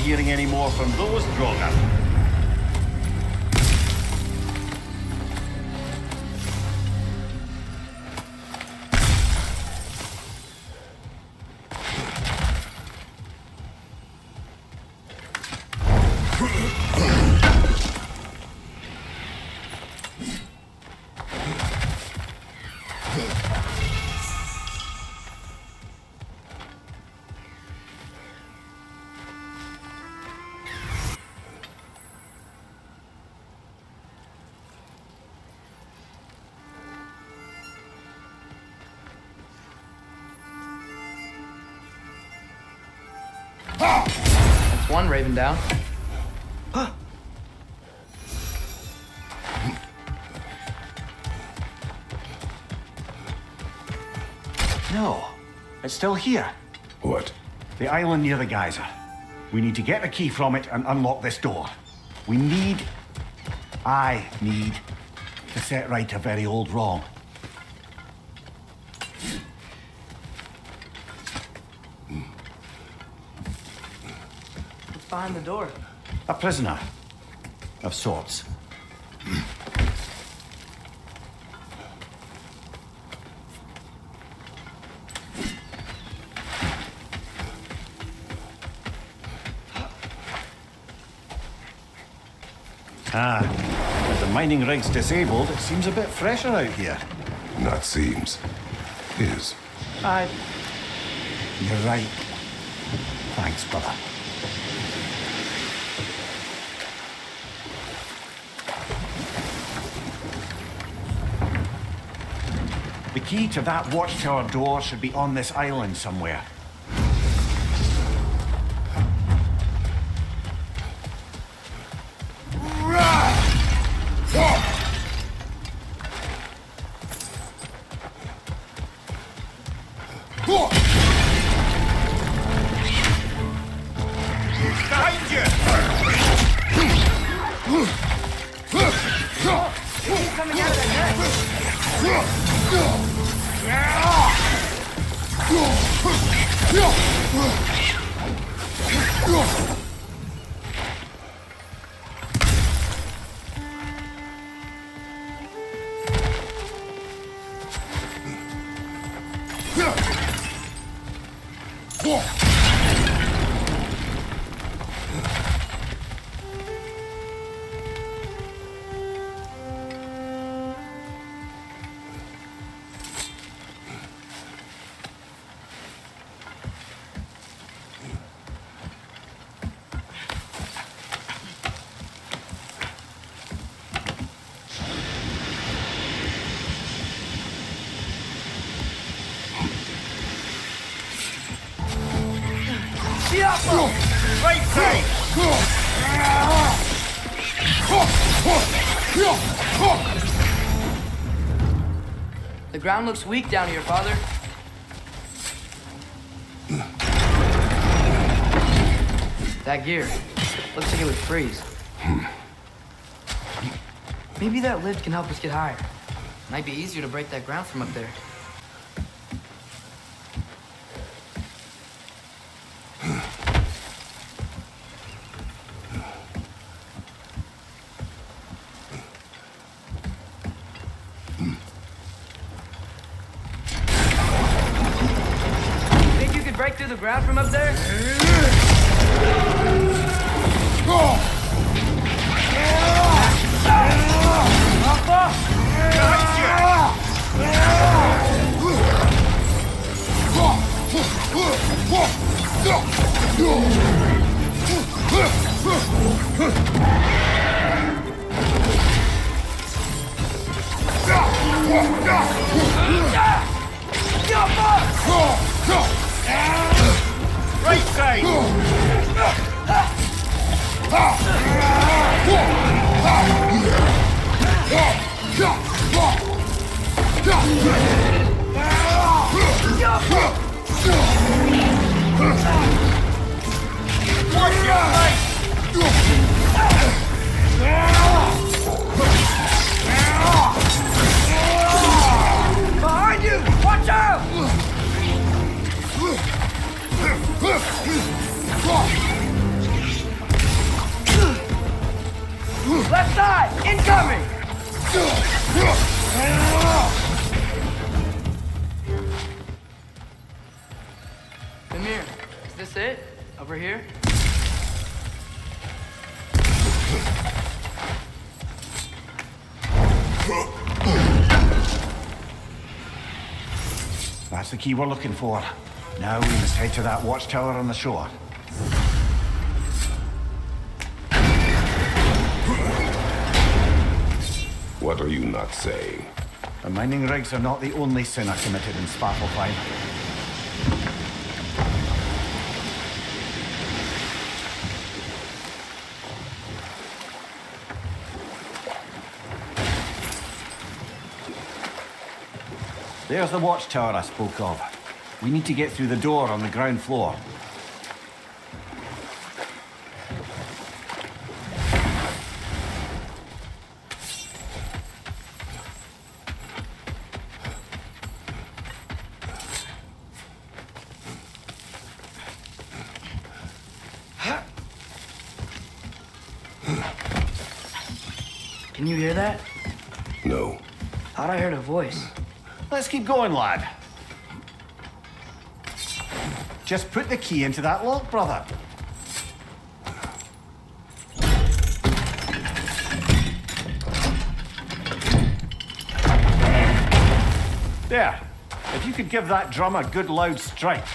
[SPEAKER 5] hearing any more from those Draugr.
[SPEAKER 1] That's one Raven down.
[SPEAKER 5] No, it's still here.
[SPEAKER 3] What?
[SPEAKER 5] The island near the geyser. We need to get the key from it and unlock this door. I need to set right a very old wrong.
[SPEAKER 1] What's behind the door?
[SPEAKER 5] A prisoner of sorts. With the mining rigs disabled, it seems a bit fresher out here.
[SPEAKER 3] Not seems. Is.
[SPEAKER 5] You're right. Thanks, brother. The key to that watchtower door should be on this island somewhere.
[SPEAKER 4] Behind you!
[SPEAKER 1] Coming out of that net.
[SPEAKER 4] Right side!
[SPEAKER 1] The ground looks weak down here, Father. That gear. Looks like it would freeze. Maybe that lid can help us get higher. Might be easier to break that ground from up there. Think you could break through the ground from up there?
[SPEAKER 4] Right side! Watch your right!
[SPEAKER 1] Behind you! Watch out! Inside! Incoming! Amir, is this it? Over here?
[SPEAKER 5] That's the key we're looking for. Now we must head to that watchtower on the shore.
[SPEAKER 3] What are you not saying?
[SPEAKER 5] The mining rigs are not the only sin I committed in Svartalfheim. There's the watchtower I spoke of. We need to get through the door on the ground floor.
[SPEAKER 1] Can you hear that?
[SPEAKER 3] No.
[SPEAKER 1] Thought I heard a voice.
[SPEAKER 5] Let's keep going, lad. Just put the key into that lock, brother. There. If you could give that drum a good loud strike.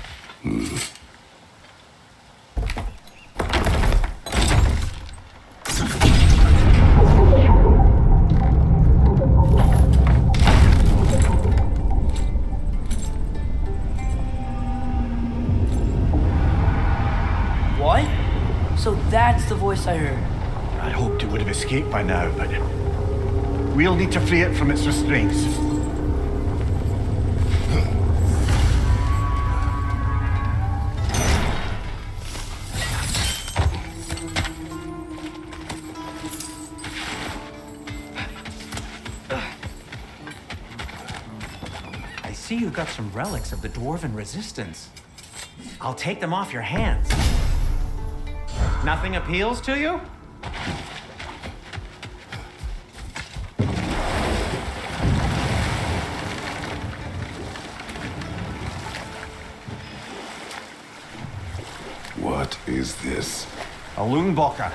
[SPEAKER 1] What? So that's the voice I heard.
[SPEAKER 5] I hoped it would have escaped by now, but we'll need to free it from its restraints.
[SPEAKER 2] I see you got some relics of the Dwarven Resistance. I'll take them off your hands. Nothing appeals to you?
[SPEAKER 3] What is this?
[SPEAKER 5] A Loonbocker.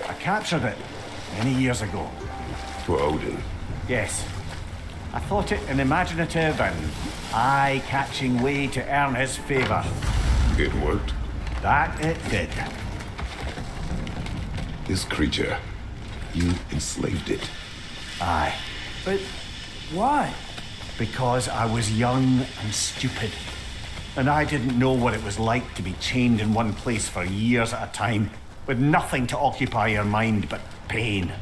[SPEAKER 5] I captured it many years ago.
[SPEAKER 3] For Odin.
[SPEAKER 5] Yes. I thought it an imaginative and eye-catching way to earn his favor.
[SPEAKER 3] It worked?
[SPEAKER 5] That it did.
[SPEAKER 3] This creature, you enslaved it.
[SPEAKER 5] Aye.
[SPEAKER 1] But why?
[SPEAKER 5] Because I was young and stupid. And I didn't know what it was like to be chained in one place for years at a time, with nothing to occupy your mind but pain.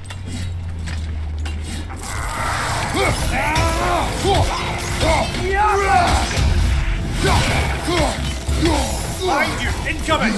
[SPEAKER 4] Behind you! Incoming!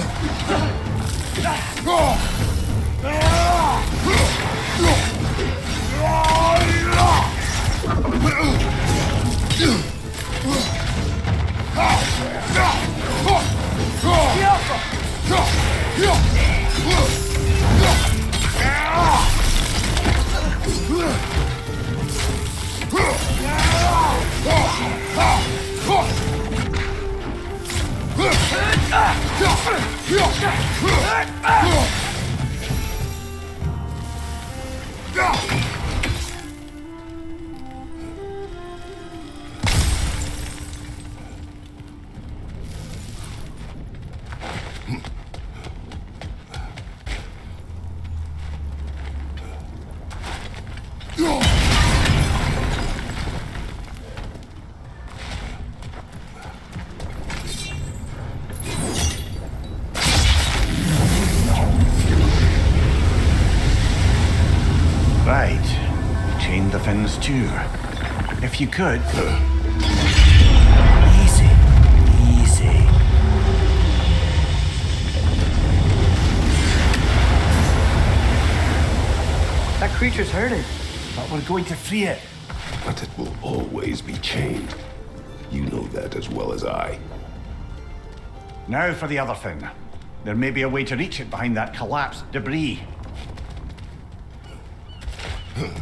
[SPEAKER 5] Right. Chain the fins too. If you could. Easy. Easy.
[SPEAKER 1] That creature's hurting.
[SPEAKER 5] But we're going to free it.
[SPEAKER 3] But it will always be chained. You know that as well as I.
[SPEAKER 5] Now for the other thing. There may be a way to reach it behind that collapsed debris. Incoming!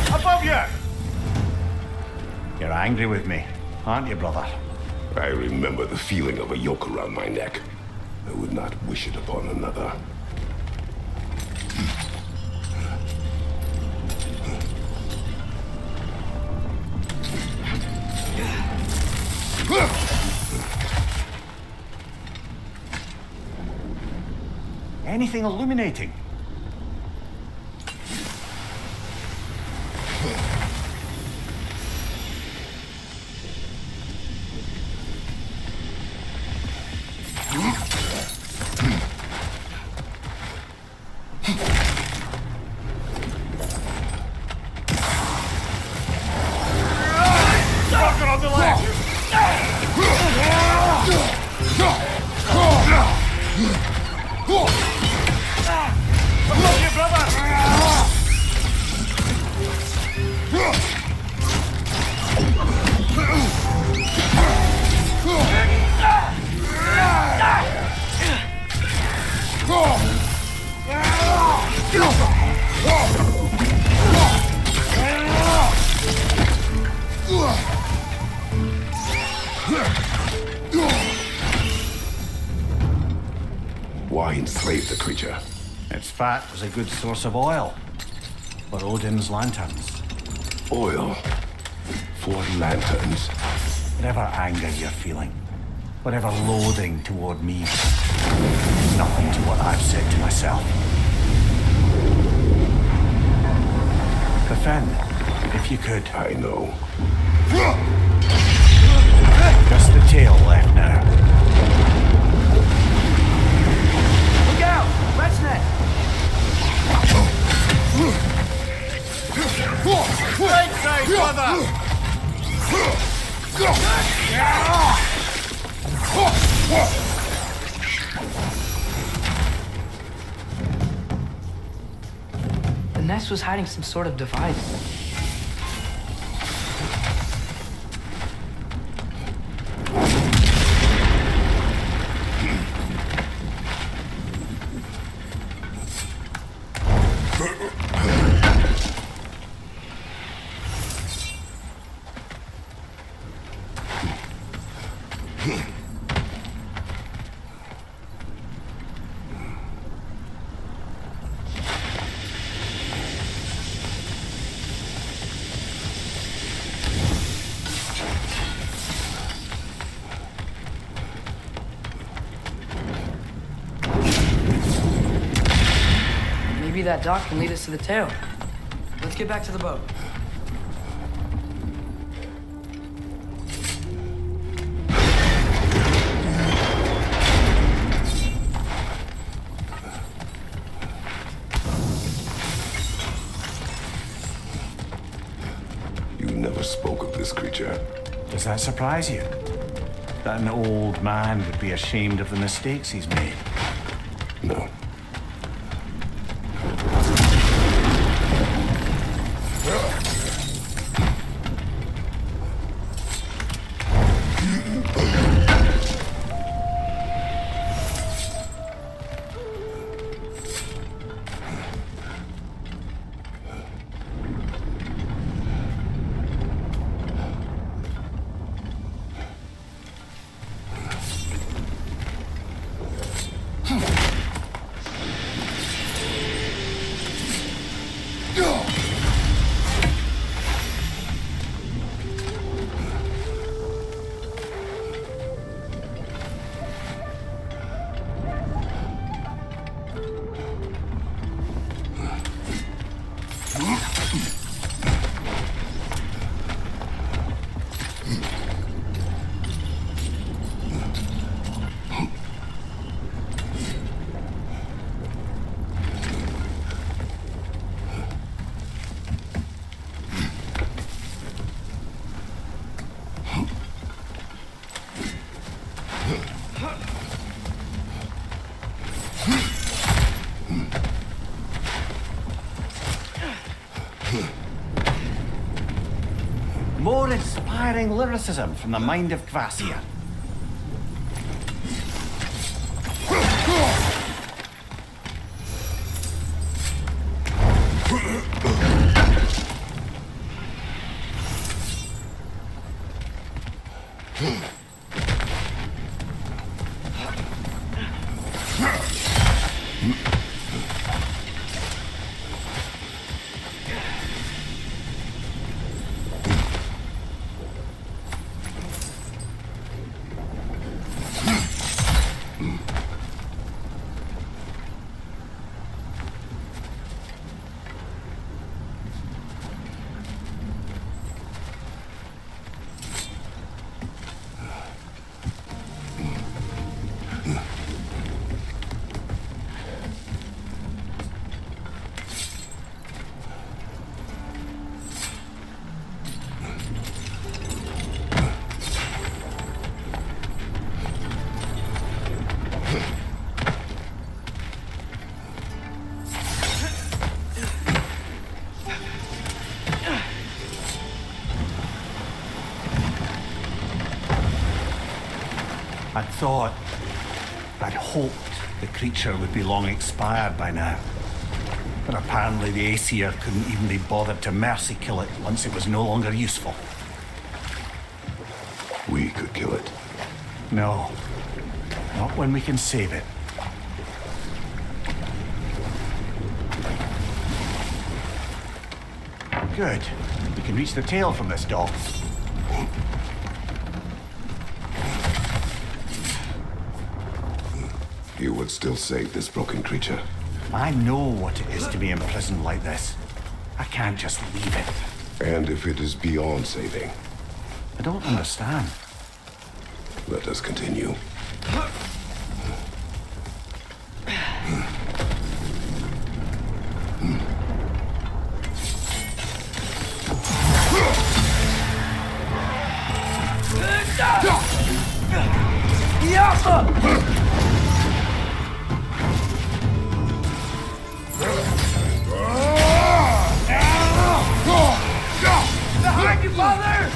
[SPEAKER 5] Above you! You're angry with me, aren't you, brother?
[SPEAKER 3] I remember the feeling of a yoke around my neck. I would not wish it upon another.
[SPEAKER 5] Anything illuminating? Rocket on the left! Above you, brother!
[SPEAKER 3] Why enslave the creature?
[SPEAKER 5] Its fat was a good source of oil for Odin's lanterns.
[SPEAKER 3] Oil. For lanterns.
[SPEAKER 5] Whatever anger you're feeling, whatever loathing toward me, nothing to what I've said to myself. Defend, if you could.
[SPEAKER 3] I know.
[SPEAKER 5] Just the tail left now.
[SPEAKER 1] Look out! Rat's neck!
[SPEAKER 5] Right side, brother!
[SPEAKER 1] The nest was hiding some sort of device. Maybe that dock can lead us to the tail. Let's get back to the boat.
[SPEAKER 3] You never spoke of this creature.
[SPEAKER 5] Does that surprise you? That an old man would be ashamed of the mistakes he's made?
[SPEAKER 3] No.
[SPEAKER 5] More inspiring lyricism from the mind of Kvasir. I'd hoped the creature would be long expired by now. But apparently the Aesir couldn't even be bothered to mercy kill it once it was no longer useful.
[SPEAKER 3] We could kill it.
[SPEAKER 5] No. Not when we can save it. Good. We can reach the tail from this dock.
[SPEAKER 3] You would still save this broken creature.
[SPEAKER 5] I know what it is to be imprisoned like this. I can't just leave it.
[SPEAKER 3] And if it is beyond saving,
[SPEAKER 5] I don't understand.
[SPEAKER 3] let us continue.
[SPEAKER 6] Behind you, father!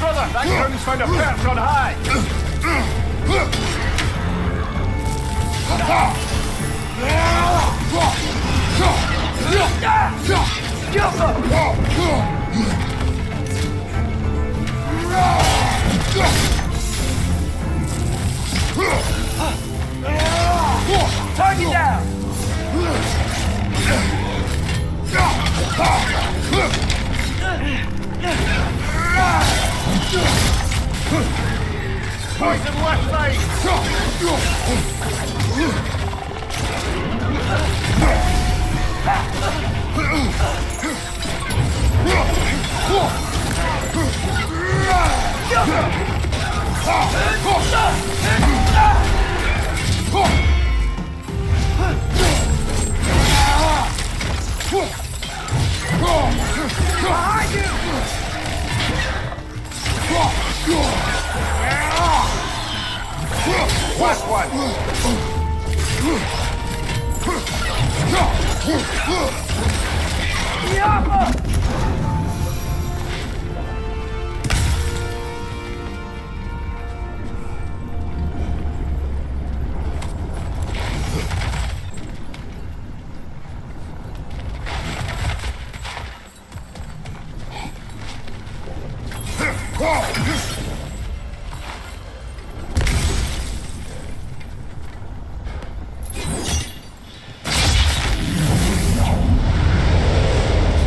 [SPEAKER 5] Brother, that ground's found a perch on high!
[SPEAKER 6] Target down!
[SPEAKER 5] Poison left side!
[SPEAKER 6] Behind you!
[SPEAKER 5] Last one!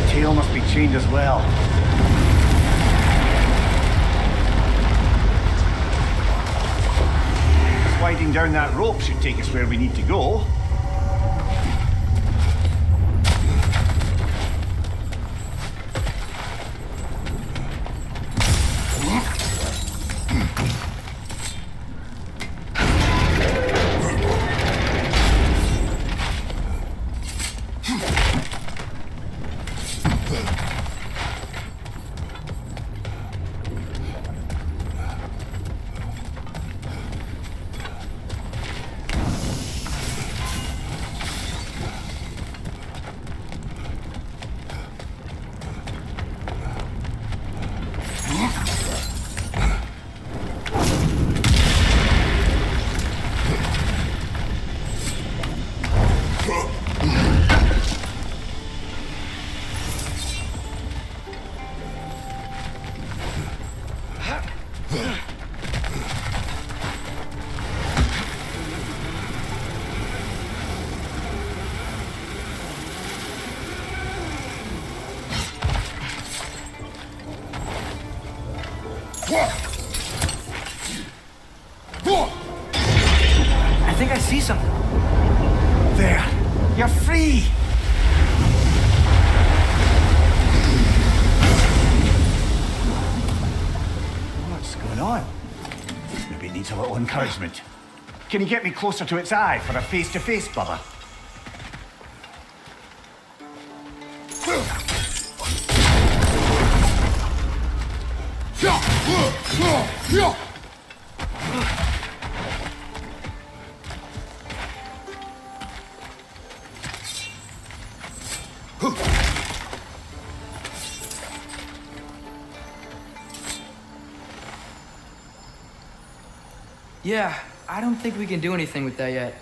[SPEAKER 5] Tail must be chained as well. Sliding down that rope should take us where we need to go. I think I see something. There. You're free. What's going on? Maybe it needs a little encouragement. Can you get me closer to its eye for a face-to-face, brother?
[SPEAKER 1] Yeah, I don't think we can do anything with that yet.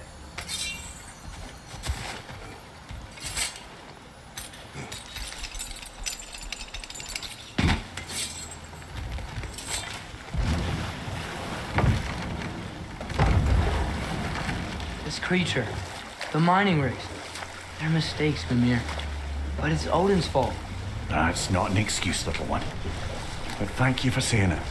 [SPEAKER 1] This creature, the mining rigs, they're mistakes, Mimir. But it's Odin's fault.
[SPEAKER 5] That's not an excuse, little one. But thank you for saying it.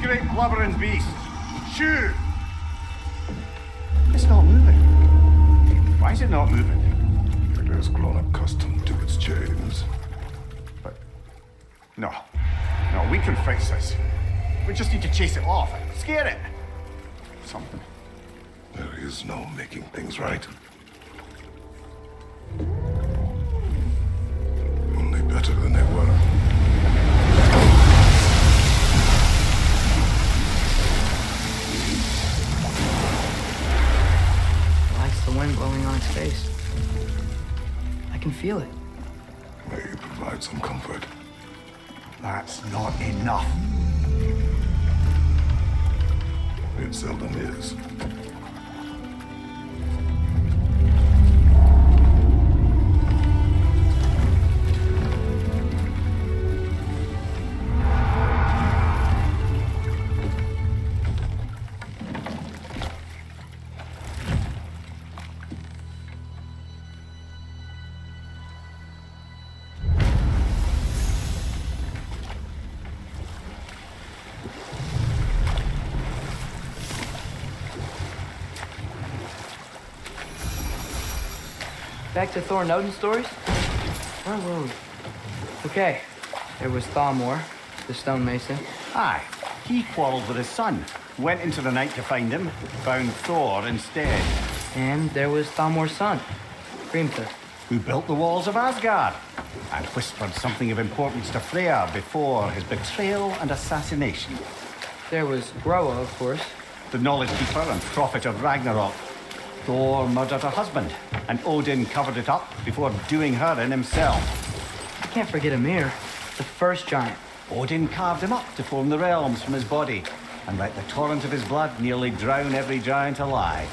[SPEAKER 5] Great blubbering beast. Shoot! It's not moving. Why is it not moving?
[SPEAKER 3] It has grown accustomed to its chains.
[SPEAKER 5] But... No. No, we can fix this. We just need to chase it off. Scare it. Something.
[SPEAKER 3] There is no making things right. Only better than they were.
[SPEAKER 1] The wind blowing on its face. I can feel it.
[SPEAKER 3] May you provide some comfort.
[SPEAKER 5] That's not enough.
[SPEAKER 3] It seldom is.
[SPEAKER 1] Back to Thor and Odin stories? Where were we? Okay, there was Thalmor, the stonemason.
[SPEAKER 5] Aye, he quarreled with his son. Went into the night to find him, found Thor instead.
[SPEAKER 1] And there was Thalmor's son, Grimthor.
[SPEAKER 5] Who built the walls of Asgard and whispered something of importance to Freya before his betrayal and assassination.
[SPEAKER 1] There was Groa, of course.
[SPEAKER 5] The knowledge keeper and prophet of Ragnarok. Thor murdered her husband, and Odin covered it up before doing her in himself.
[SPEAKER 1] I can't forget Ymir, the first giant.
[SPEAKER 5] Odin carved him up to form the realms from his body, and let the torrent of his blood nearly drown every giant alive.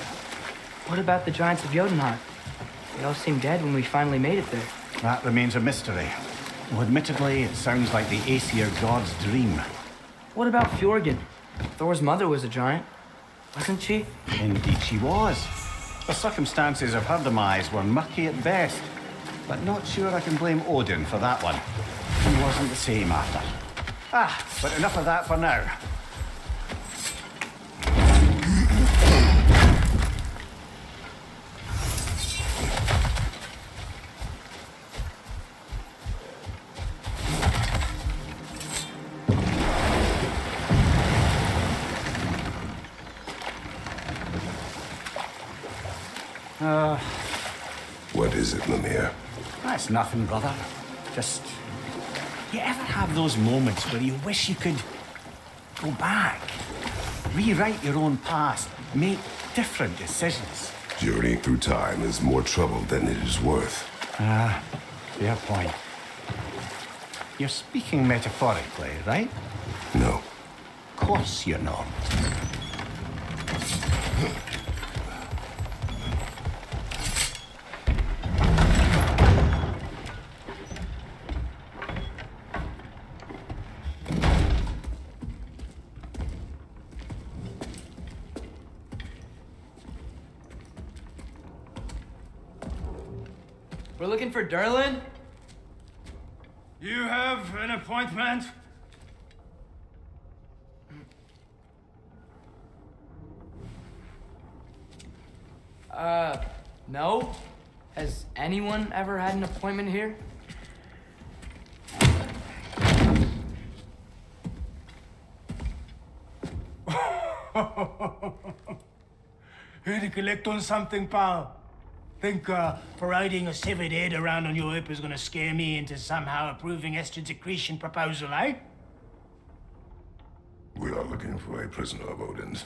[SPEAKER 1] What about the giants of Jotunheim? They all seemed dead when we finally made it there.
[SPEAKER 5] That remains a mystery. Though admittedly, it sounds like the Aesir god's dream.
[SPEAKER 1] What about Fjorgyn? Thor's mother was a giant, wasn't she?
[SPEAKER 5] Indeed she was. The circumstances of her demise were murky at best, but not sure I can blame Odin for that one. He wasn't the same after. But enough of that for now.
[SPEAKER 3] What is it, Mimir?
[SPEAKER 5] That's nothing, brother. Just... You ever have those moments where you wish you could go back? Rewrite your own past, make different decisions?
[SPEAKER 3] Journeying through time is more trouble than it is worth.
[SPEAKER 5] Ah, fair point. You're speaking metaphorically, right?
[SPEAKER 3] No.
[SPEAKER 5] Of course you're not.
[SPEAKER 1] We're looking for Durlin?
[SPEAKER 6] You have an appointment?
[SPEAKER 1] No. Has anyone ever had an appointment here?
[SPEAKER 6] Here to collect on something, pal? Think parading a severed head around on your hip is gonna scare me into somehow approving Esther's secretion proposal, eh?
[SPEAKER 3] We are looking for a prisoner of Odin's.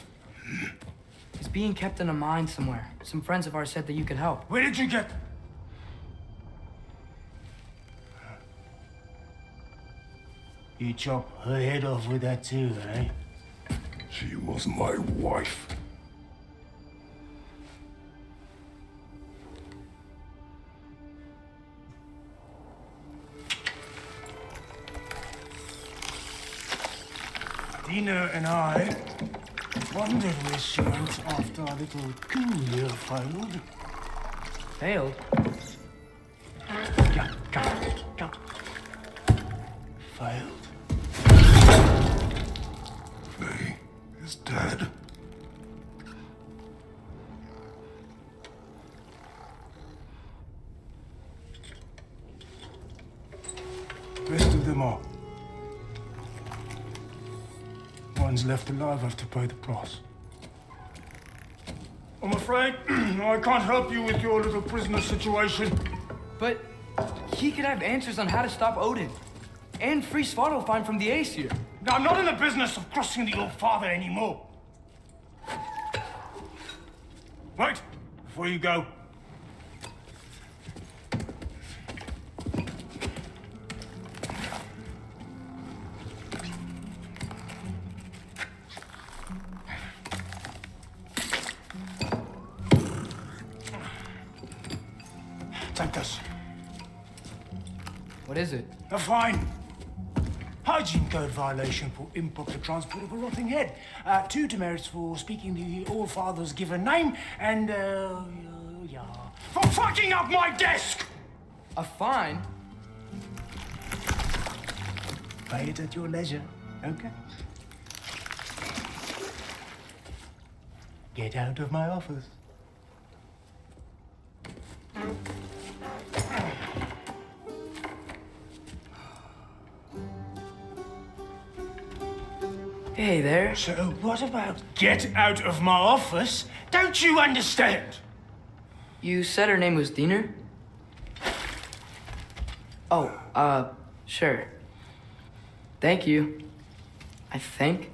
[SPEAKER 1] He's being kept in a mine somewhere. Some friends of ours said that you could help.
[SPEAKER 6] Where did you get... You chop her head off with that too, eh?
[SPEAKER 3] She was my wife.
[SPEAKER 6] Dina and I wondered where she went after our little coup here failed.
[SPEAKER 1] Failed?
[SPEAKER 6] Come. Failed.
[SPEAKER 3] Faye is dead.
[SPEAKER 6] Rest of them are. One's left alive have to pay the price. I'm afraid I can't help you with your little prisoner situation.
[SPEAKER 1] But he could have answers on how to stop Odin. And free Svartalfheim from the Aesir.
[SPEAKER 6] I'm not in the business of crossing the old father anymore. Wait, before you go. Take this.
[SPEAKER 1] What is it?
[SPEAKER 6] A fine. Hygiene code violation for improper transport of a rotting head. 2 demerits for speaking the All-Father's given name, and, for fucking up my desk!
[SPEAKER 1] A fine?
[SPEAKER 6] Pay it at your leisure, okay? Get out of my office.
[SPEAKER 1] Hey there.
[SPEAKER 6] So what about get out of my office? Don't you understand?
[SPEAKER 1] You said her name was Diener? Oh, sure. Thank you. I think.